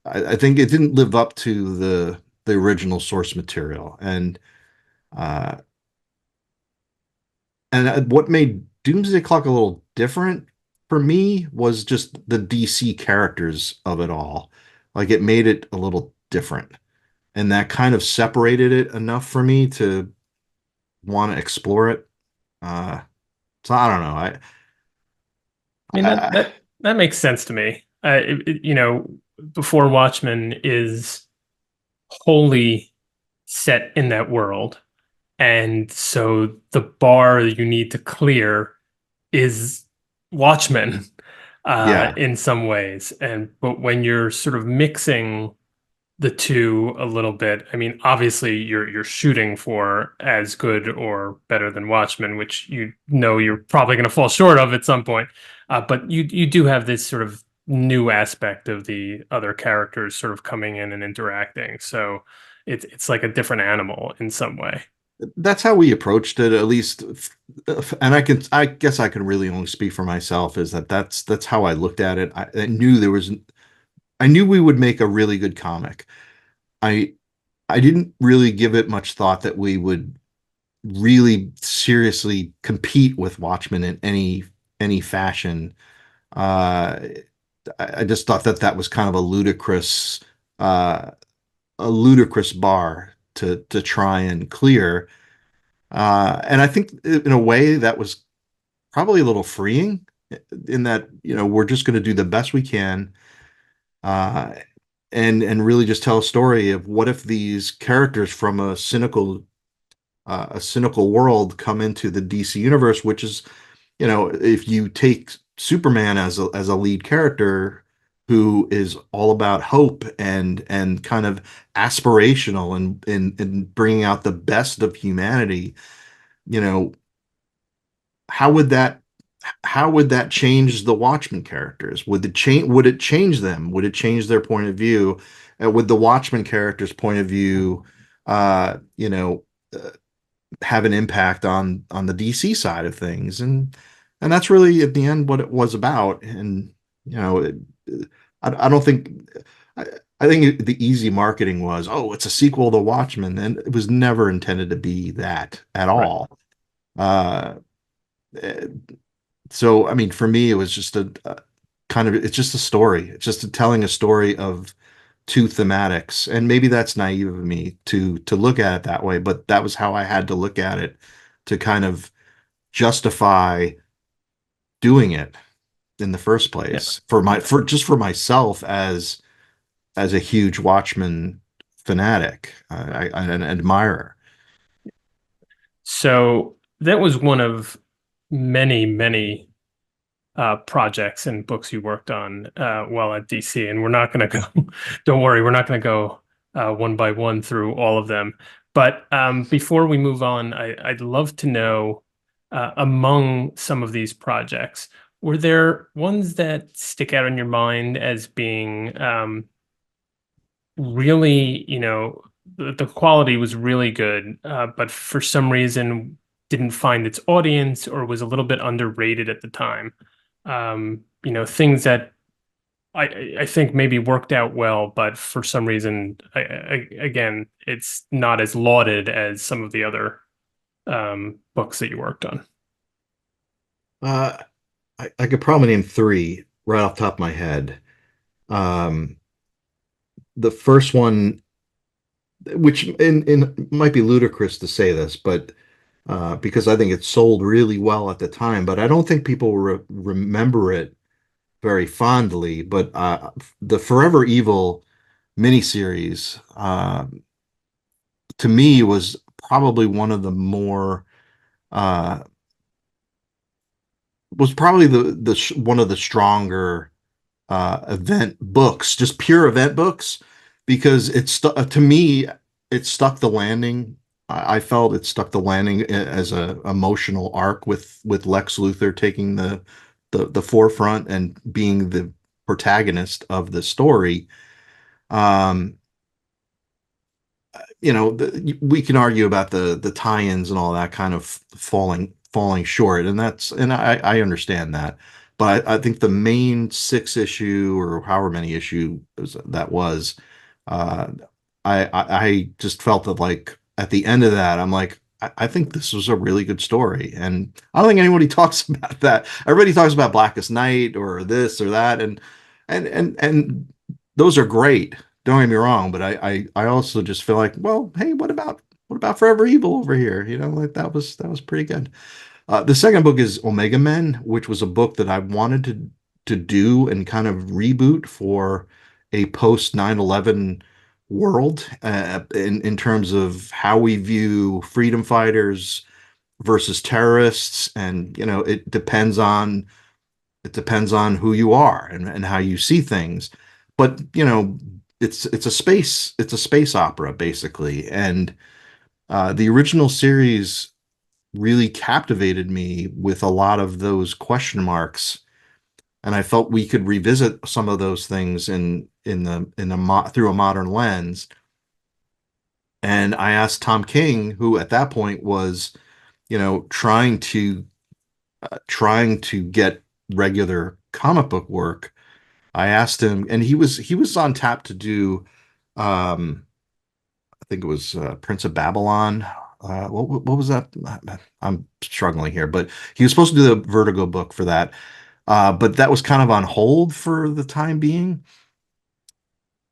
Speaker 2: I think it didn't live up to the original source material, uh, and what made Doomsday Clock a little different for me was just the DC characters of it all. Like, it made it a little different, and that kind of separated it enough for me to want to explore it. Uh, so I don't know.
Speaker 1: I mean
Speaker 2: I
Speaker 1: that makes sense to me. Before Watchmen is wholly set in that world, and so the bar you need to clear is Watchmen,
Speaker 2: yeah,
Speaker 1: in some ways. And but when you're sort of mixing the two a little bit. I mean, obviously you're shooting for as good or better than Watchmen, which you're probably going to fall short of at some point. But you do have this sort of new aspect of the other characters sort of coming in and interacting. So it's like a different animal in some way.
Speaker 2: that's how we approached it, at least. And I guess I can really only speak for myself, is that's how I looked at it. I knew we would make a really good comic. I I didn't really give it much thought that we would really seriously compete with Watchmen in any fashion. Uh, I just thought that that was kind of uh, a ludicrous bar to try and clear. And I think in a way that was probably a little freeing, in that we're just going to do the best we can, uh, and really just tell a story of what if these characters from a cynical world come into the DC universe, which is, if you take Superman as a lead character who is all about hope and kind of aspirational and bringing out the best of humanity, you know, how would that how would that change the Watchmen characters? Would it change them? Would it change their point of view? Would the Watchmen characters' point of view, uh, you know, uh, have an impact on the DC side of things? And that's really at the end what it was about. And you know, I don't think I, I think the easy marketing was, oh, it's a sequel to Watchmen, and it was never intended to be that at
Speaker 1: Right.
Speaker 2: all. Uh, eh, so I mean, for me, it was just a kind of it's just a story. It's just telling a story of two thematics, and maybe that's naive of me to look at it that way, but that was how I had to look at it to kind of justify doing it in the first
Speaker 1: Yeah.
Speaker 2: place for my for just for myself as a huge Watchmen fanatic, an admirer.
Speaker 1: So that was one of many, many projects and books you worked on while at DC. And we're not going to go, don't worry, we're not going to go one by one through all of them. But before we move on, I'd love to know among some of these projects, were there ones that stick out in your mind as being really, the quality was really good, but for some reason didn't find its audience or was a little bit underrated at the time? Things that I think maybe worked out well, but for some reason, again, it's not as lauded as some of the other books that you worked on.
Speaker 2: Uh, I could probably name three right off the top of my head. Um, the first one, which in might be ludicrous to say this, but because I think it sold really well at the time, but I don't think people remember it very fondly. But the Forever Evil miniseries, to me, was probably one of the more uh, was probably the one of the stronger event books, just pure event books, because to me it stuck the landing. I felt it stuck the landing as a emotional arc with Lex Luthor taking the forefront and being the protagonist of the story. Um, we can argue about the tie-ins and all that kind of falling short, and I understand that, but I think the main six issue or however many issue that was, uh, I just felt that like at the end of that, I'm like, I think this was a really good story, and I don't think anybody talks about that. Everybody talks about Blackest Night or this or that, and those are great. Don't get me wrong, but I also just feel like, well, hey, what about Forever Evil over here? Like that was pretty good. The second book is Omega Men, which was a book that I wanted to do and kind of reboot for a post 9/11 world, in terms of how we view freedom fighters versus terrorists, and it depends on who you are and how you see things. But it's a space opera basically, and the original series really captivated me with a lot of those question marks, and I felt we could revisit some of those things through a modern lens. And I asked Tom King, who at that point was, trying to get regular comic book work. I asked him, and he was on tap to do, I think it was Prince of Babylon. What was that? I'm struggling here, but he was supposed to do the Vertigo book for that, but that was kind of on hold for the time being.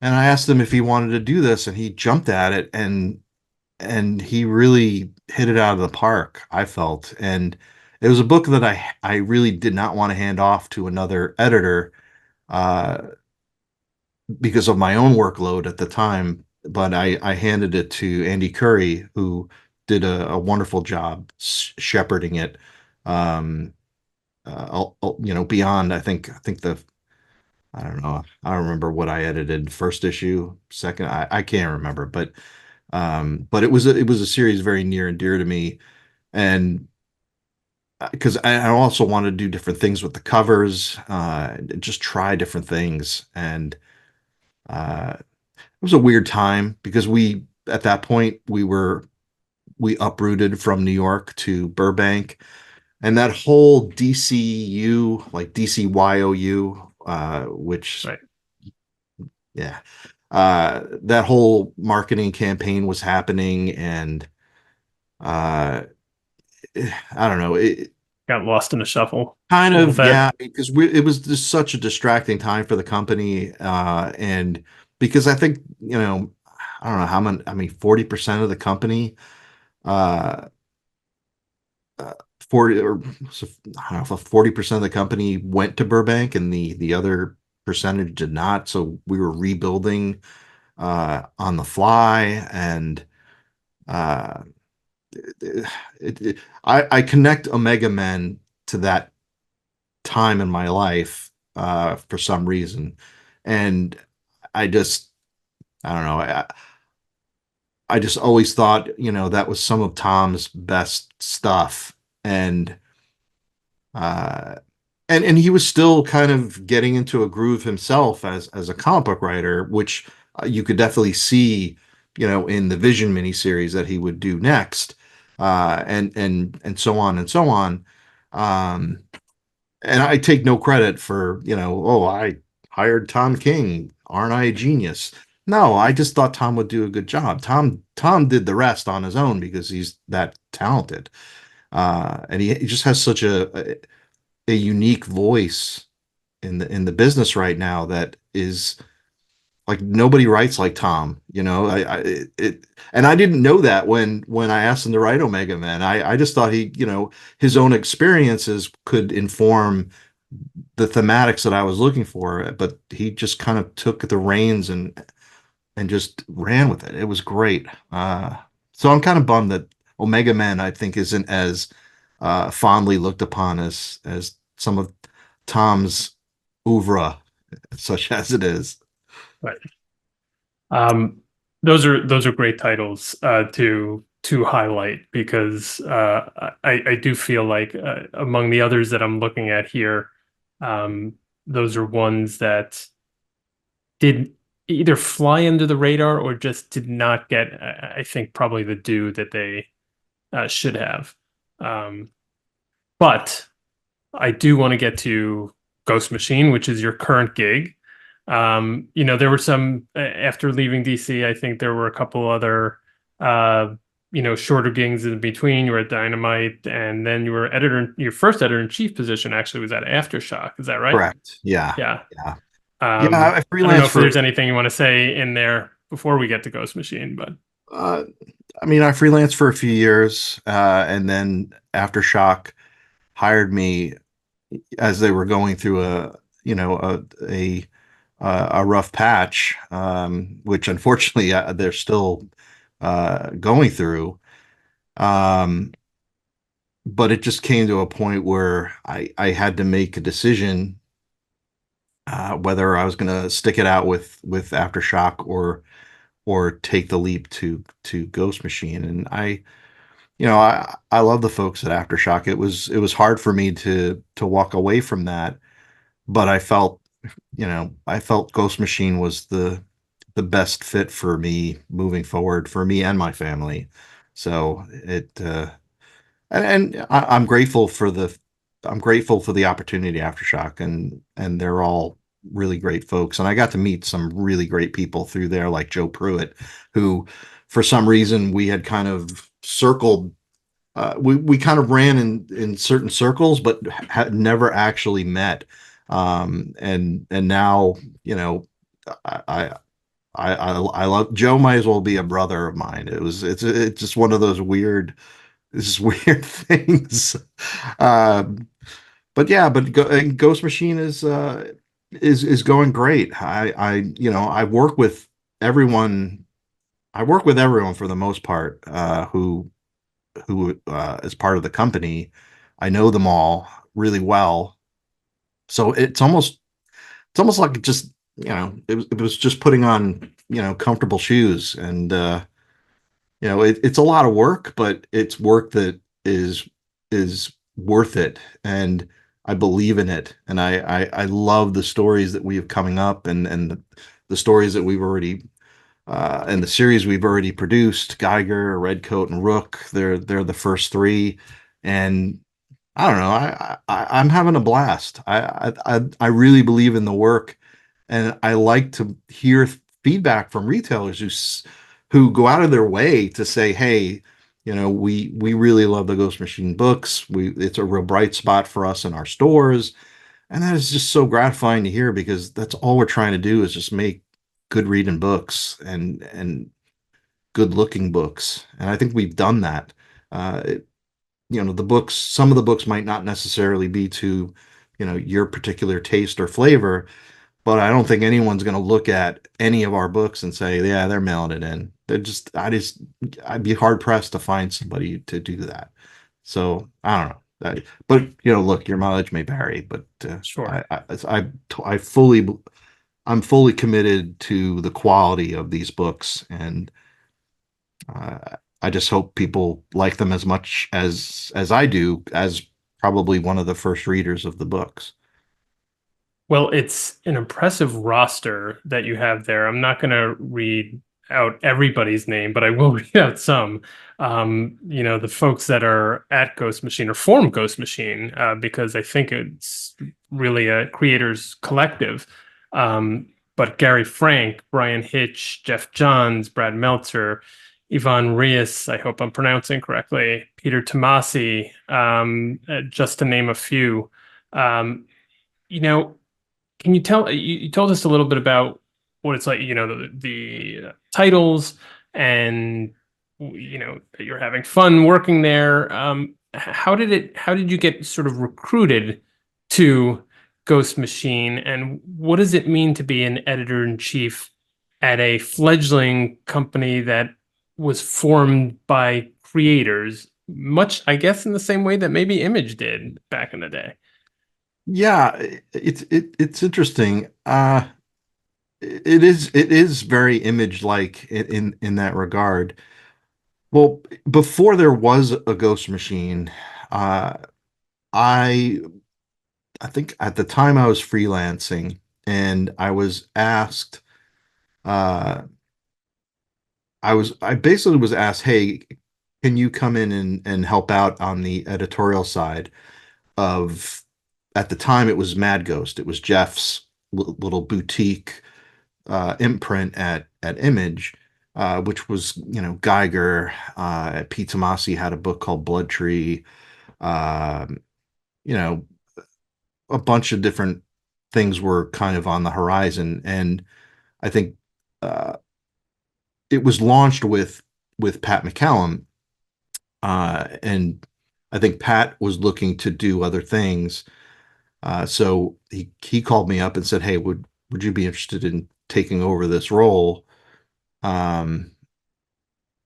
Speaker 2: And I asked him if he wanted to do this, and he jumped at it, and he really hit it out of the park, I felt. And it was a book that I really did not want to hand off to another editor, uh, because of my own workload at the time, but I handed it to Andy Curry, who did a wonderful job shepherding it. Um, beyond, I think I don't know. I don't remember what I edited first issue, second. I can't remember, but it was a series very near and dear to me, and because I also wanted to do different things with the covers, just try different things, and it was a weird time because we at that point we uprooted from New York to Burbank, and that whole DCU, like DCYOU, which
Speaker 1: Right.
Speaker 2: yeah. That whole marketing campaign was happening, and uh, I don't know. It
Speaker 1: Got lost in the shuffle
Speaker 2: kind
Speaker 1: a little
Speaker 2: of,
Speaker 1: bit.
Speaker 2: yeah, because it was just such a distracting time for the company, and because I think, I don't know how many. I mean, 40% of the company, uh, uh, 40 or so, I don't know if 40% of the company went to Burbank, and the other percentage did not. So we were rebuilding on the fly, and uh, it, I connect Omega Men to that time in my life for some reason, and I just I don't know. I just always thought, that was some of Tom's best stuff, and uh, and he was still kind of getting into a groove himself as a comic book writer, which you could definitely see, in the Vision miniseries that he would do next, and so on and so on. Um, and I take no credit for, oh, I hired Tom King. Aren't I a genius? No, I just thought Tom would do a good job. Tom did the rest on his own because he's that talented. And he just has such a unique voice in the business right now that is like nobody writes like Tom. And I didn't know that when I asked him to write Omega Man. I just thought his own experiences could inform the thematics that I was looking for, but he just kind of took the reins and just ran with it. It was great. So I'm kind of bummed that Omega Man, I think, isn't as fondly looked upon as some of Tom's oeuvre, such as it is.
Speaker 1: Right. Um, those are great titles to highlight because I do feel like among the others that I'm looking at here, um, those are ones that did either fly under the radar or just did not get, I think, probably the due that they should have. Um, but I do want to get to Ghost Machine, which is your current gig. There were some after leaving DC. I think there were a couple other, shorter gigs in between. You were at Dynamite, and then you were editor. Your first editor in chief position actually was at AfterShock. Is that right?
Speaker 2: Correct. Yeah.
Speaker 1: Yeah.
Speaker 2: Yeah. Yeah. I
Speaker 1: I don't know
Speaker 2: freelance
Speaker 1: if there's
Speaker 2: for,
Speaker 1: anything you want to say in there before we get to Ghost Machine, but
Speaker 2: uh, I mean, I freelanced for a few years, and then Aftershock hired me as they were going through you know, a, a rough patch, which unfortunately they're still going through. Um, but it just came to a point where I had to make a decision whether I was going to stick it out with Aftershock or take the leap to Ghost Machine. And I love the folks at Aftershock. It was hard for me to walk away from that, but I felt Ghost Machine was the best fit for me moving forward for me and my family. So I'm grateful for the opportunity Aftershock, and they're all really great folks. And I got to meet some really great people through there, like Joe Pruitt, who for some reason we had kind of circled. We kind of ran in certain circles, but had never actually met. And now, I, I I love Joe. Might as well be a brother of mine. It's just one of those weird, this is weird things. Um, but yeah, Ghost Machine is going great. I work with everyone. I work with everyone for the most part who is part of the company. I know them all really well, so it's almost like it was just putting on comfortable shoes, and it's a lot of work, but it's work that is worth it, and I believe in it, and I love the stories that we have coming up, and the stories that we've already and the series we've already produced. Geiger, Redcoat, and Rook, they're the first three, and I don't know. I'm having a blast. I really believe in the work, And I like to hear feedback from retailers who go out of their way to say, "Hey, we really love the Ghost Machine books. It's a real bright spot for us in our stores." And that is just so gratifying to hear because that's all we're trying to do is just make good reading books and good looking books. And I think we've done that. The books, some of the books might not necessarily be to, your particular taste or flavor, but I don't think anyone's going to look at any of our books and say, yeah, they're mailing it in. I'd be hard pressed to find somebody to do that. So I don't know. But look, your mileage may vary, but
Speaker 1: Sure.
Speaker 2: I fully, I'm fully committed to the quality of these books, and I just hope people like them as much as I do, as probably one of the first readers of the books.
Speaker 1: Well, it's an impressive roster that you have there. I'm not going to read out everybody's name, but I will read out some. The folks that are at Ghost Machine or form Ghost Machine, because I think it's really a creators collective. But Gary Frank, Brian Hitch, Jeff Johns, Brad Meltzer, Ivan Rios, I hope I'm pronouncing correctly, Peter Tomasi, just to name a few. Um, you know, can you tell you told us a little bit about what it's like, the titles and that you're having fun working there. How did you get sort of recruited to Ghost Machine, and what does it mean to be an editor-in-chief at a fledgling company that was formed by creators, much, I guess, in the same way that maybe Image did back in the day?
Speaker 2: Yeah, it's interesting. It is very image like in that regard. Well, before there was a Ghost Machine, uh, I I think at the time I was freelancing and I was asked, uh, I basically was asked, hey, can you come in and help out on the editorial side of, at the time it was Mad Ghost. It was Jeff's little boutique imprint at Image, which was, Geiger. Pete Tomasi had a book called Blood Tree. Um, you know, a bunch of different things were kind of on the horizon, and I think uh, it was launched with Pat McCallum, and I think Pat was looking to do other things. So he called me up and said, "Hey, would you be interested in taking over this role?" Um,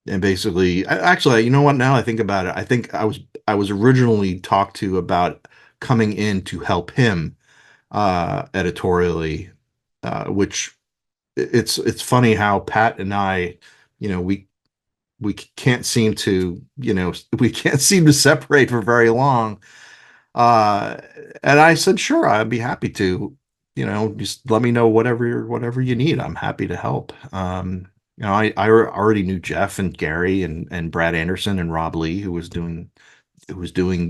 Speaker 2: and basically, actually, you know what? Now I think about it, I think I was originally talked to about coming in to help him editorially, which it's funny how Pat and I, you know, we can't seem to, we can't seem to separate for very long. Uh, and I said, sure, I'd be happy to, just let me know whatever you need. I'm happy to help. I already knew Jeff and Gary and Brad Anderson and Rob Lee, who was doing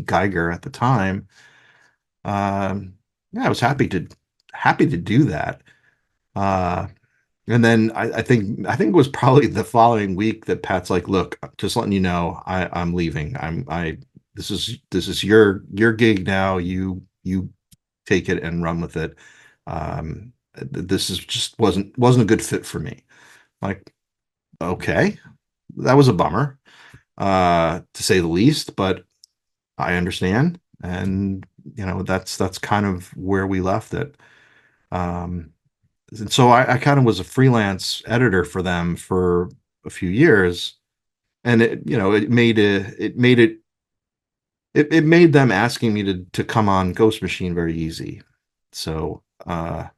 Speaker 2: Geiger at the time. Yeah, I was happy to do that. Uh, and then I think it was probably the following week that Pat's like, "Look, just letting you know, I'm leaving. This is your gig now. You take it and run with it. This is just wasn't a good fit for me." Like, okay, that was a bummer, to say the least, but I understand, and that's kind of where we left it. Um, and so I kind of was a freelance editor for them for a few years, and it made them asking me to come on Ghost Machine very easy. So I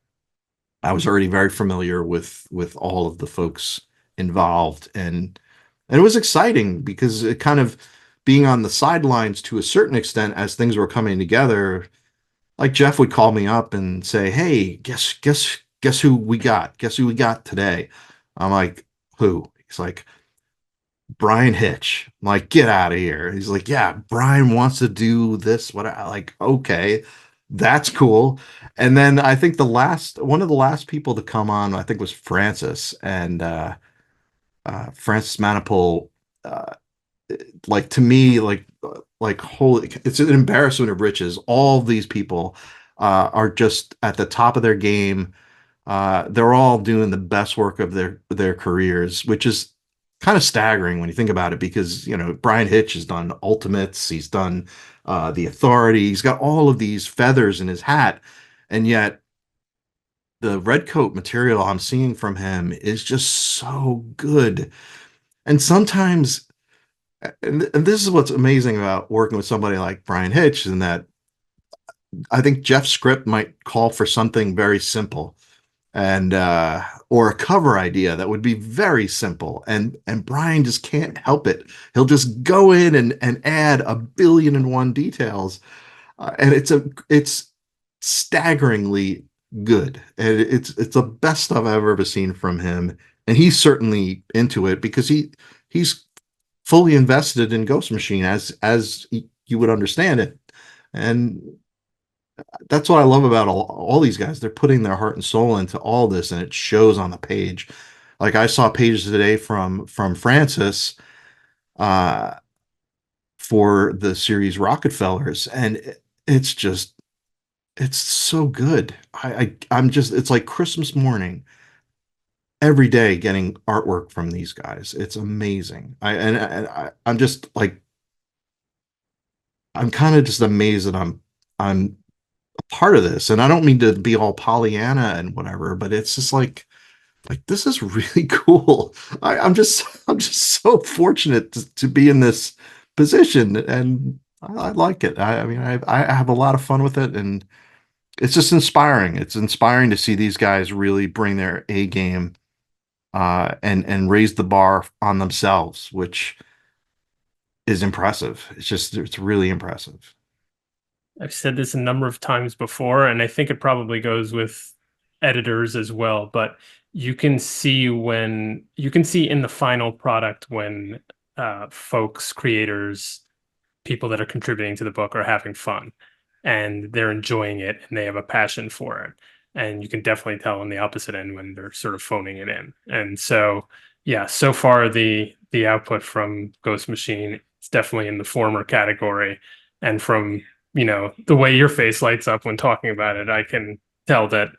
Speaker 2: was already very familiar with all of the folks involved, and it was exciting because it kind of being on the sidelines to a certain extent as things were coming together. Like Jeff would call me up and say, "Hey, guess who we got? Guess who we got today?" I'm like, "Who?" He's like, "Brian Hitch." I'm like, "Get out of here." He's like, "Yeah, Brian wants to do this." What? I like, okay. That's cool. And then I think one of the last people to come on, I think was Francis, and Francis Manipul, uh, like to me, like holy, it's an embarrassment of riches. All of these people are just at the top of their game. They're all doing the best work of their careers, which is kind of staggering when you think about it, because Brian Hitch has done Ultimates, he's done The Authority, he's got all of these feathers in his hat, and yet the red coat material I'm seeing from him is just so good. And sometimes, and this is what's amazing about working with somebody like Brian Hitch, in that I think Jeff's script might call for something very simple, and or a cover idea that would be very simple, and Brian just can't help it. He'll just go in and add a billion and one details, and it's staggeringly good, and it's the best stuff I've ever seen from him. And he's certainly into it because he's fully invested in Ghost Machine, as you would understand it. And that's what I love about all these guys. They're putting their heart and soul into all this, and it shows on the page. Like I saw pages today from Francis uh, for the series Rockefellers, and it's so good. I'm just, it's like Christmas morning every day getting artwork from these guys. It's amazing. I'm just like, I'm kind of just amazed that I'm a part of this. And I don't mean to be all Pollyanna and whatever, but it's just like this is really cool. I'm just so fortunate to be in this position, and I like it. I mean, I have a lot of fun with it, and it's just inspiring. It's inspiring to see these guys really bring their A game, and raise the bar on themselves, which is impressive. It's really impressive.
Speaker 1: I've said this a number of times before, and I think it probably goes with editors as well, but you can see in the final product when folks, creators, people that are contributing to the book are having fun and they're enjoying it and they have a passion for it. And you can definitely tell on the opposite end when they're sort of phoning it in. And so, yeah, so far the output from Ghost Machine is definitely in the former category. And from, the way your face lights up when talking about it, I can tell that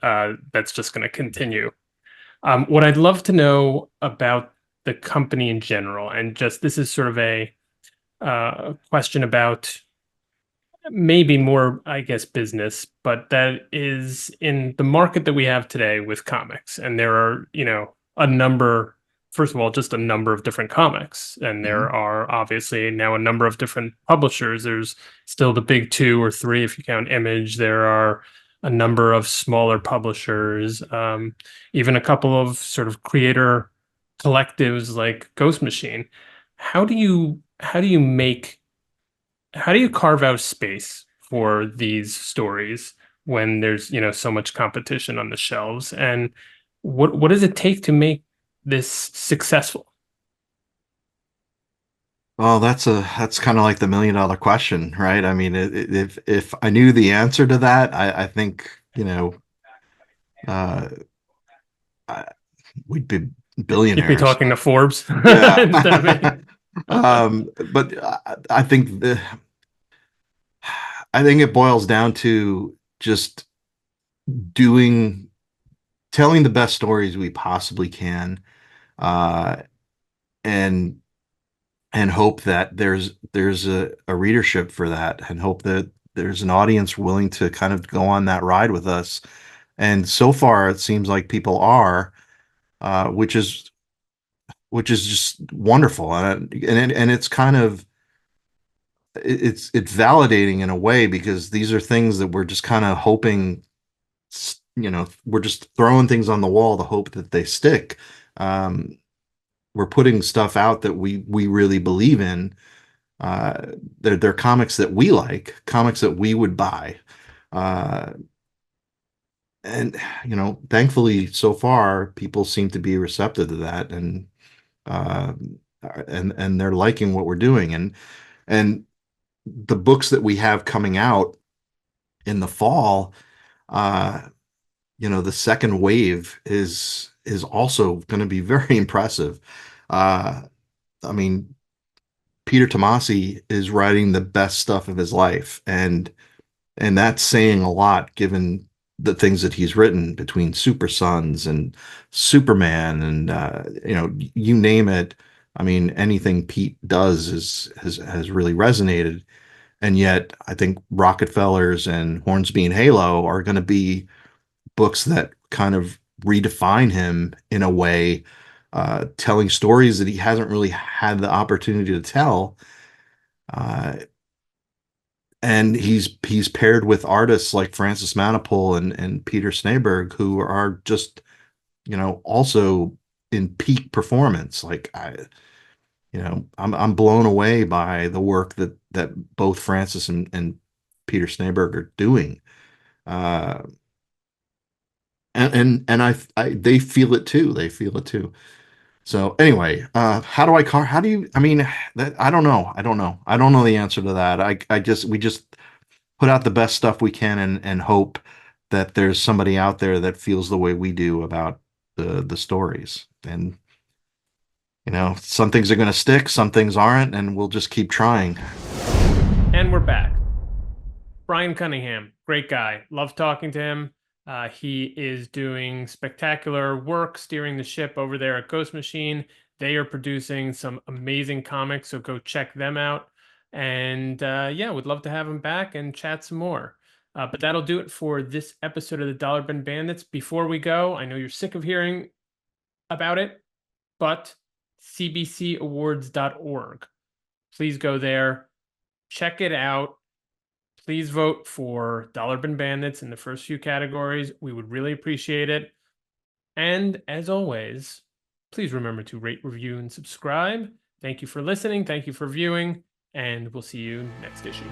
Speaker 1: that's just going to continue. What I'd love to know about the company in general, and just this is sort of a question about maybe more, I guess, business, but that is in the market that we have today with comics. And there are, a number, first of all, just a number of different comics. And there
Speaker 2: Mhm.
Speaker 1: are obviously now a number of different publishers. There's still the big two or three, if you count Image. There are a number of smaller publishers, even a couple of sort of creator collectives like Ghost Machine. How do you carve out space for these stories when there's, so much competition on the shelves? And what does it take to make this successful?
Speaker 2: Well, that's kind of like the $1 million question, right? I mean, if I knew the answer to that, I think, uh, I, we'd be
Speaker 1: You'd be
Speaker 2: billionaires.
Speaker 1: talking to Forbes
Speaker 2: Yeah.
Speaker 1: instead of me.
Speaker 2: But I think I think it boils down to just doing, telling the best stories we possibly can, uh, and hope that there's a readership for that, and hope that there's an audience willing to kind of go on that ride with us. And so far, it seems like people are, uh, which is which is just wonderful, and it's kind of it's validating in a way, because these are things that we're just kind of hoping, we're just throwing things on the wall to hope that they stick. Um, we're putting stuff out that we really believe in. They're comics that we like, comics that we would buy. Uh, and thankfully, so far, people seem to be receptive to that, uh, and they're liking what we're doing. And the books that we have coming out, in the fall, uh, the second wave is also going to be very impressive. Uh, I mean, Peter Tomasi is writing the best stuff of his life, and that's saying a lot given the things that he's written between Super Sons and Superman and you name it. I mean, anything Pete does has really resonated. And yet, I think Rockefellers and Hornsby and Halo are going to be books that kind of redefine him in a way, telling stories that he hasn't really had the opportunity to tell. Uh, and he's paired with artists like Francis Manapul and Peter Snaberg, who are just, also in peak performance. I'm blown away by the work that both Francis and Peter Snaberg are doing. Uh, and they feel it too. They feel it too. So anyway, how do you, I mean, I don't know. I don't know. I don't know the answer to that. We just put out the best stuff we can and hope that there's somebody out there that feels the way we do about the stories. And some things are going to stick, some things aren't, and we'll just keep trying.
Speaker 1: And we're back. Brian Cunningham, great guy. Love talking to him. He is doing spectacular work steering the ship over there at Ghost Machine. They are producing some amazing comics, so go check them out. And yeah, would love to have him back and chat some more. But that'll do it for this episode of the Dollar Bin Bandits. Before we go, I know you're sick of hearing about it, but cbcawards.org. Please go there, check it out. Please vote for Dollar Bin Bandits in the first few categories. We would really appreciate it. And as always, please remember to rate, review, and subscribe. Thank you for listening. Thank you for viewing. And we'll see you next issue.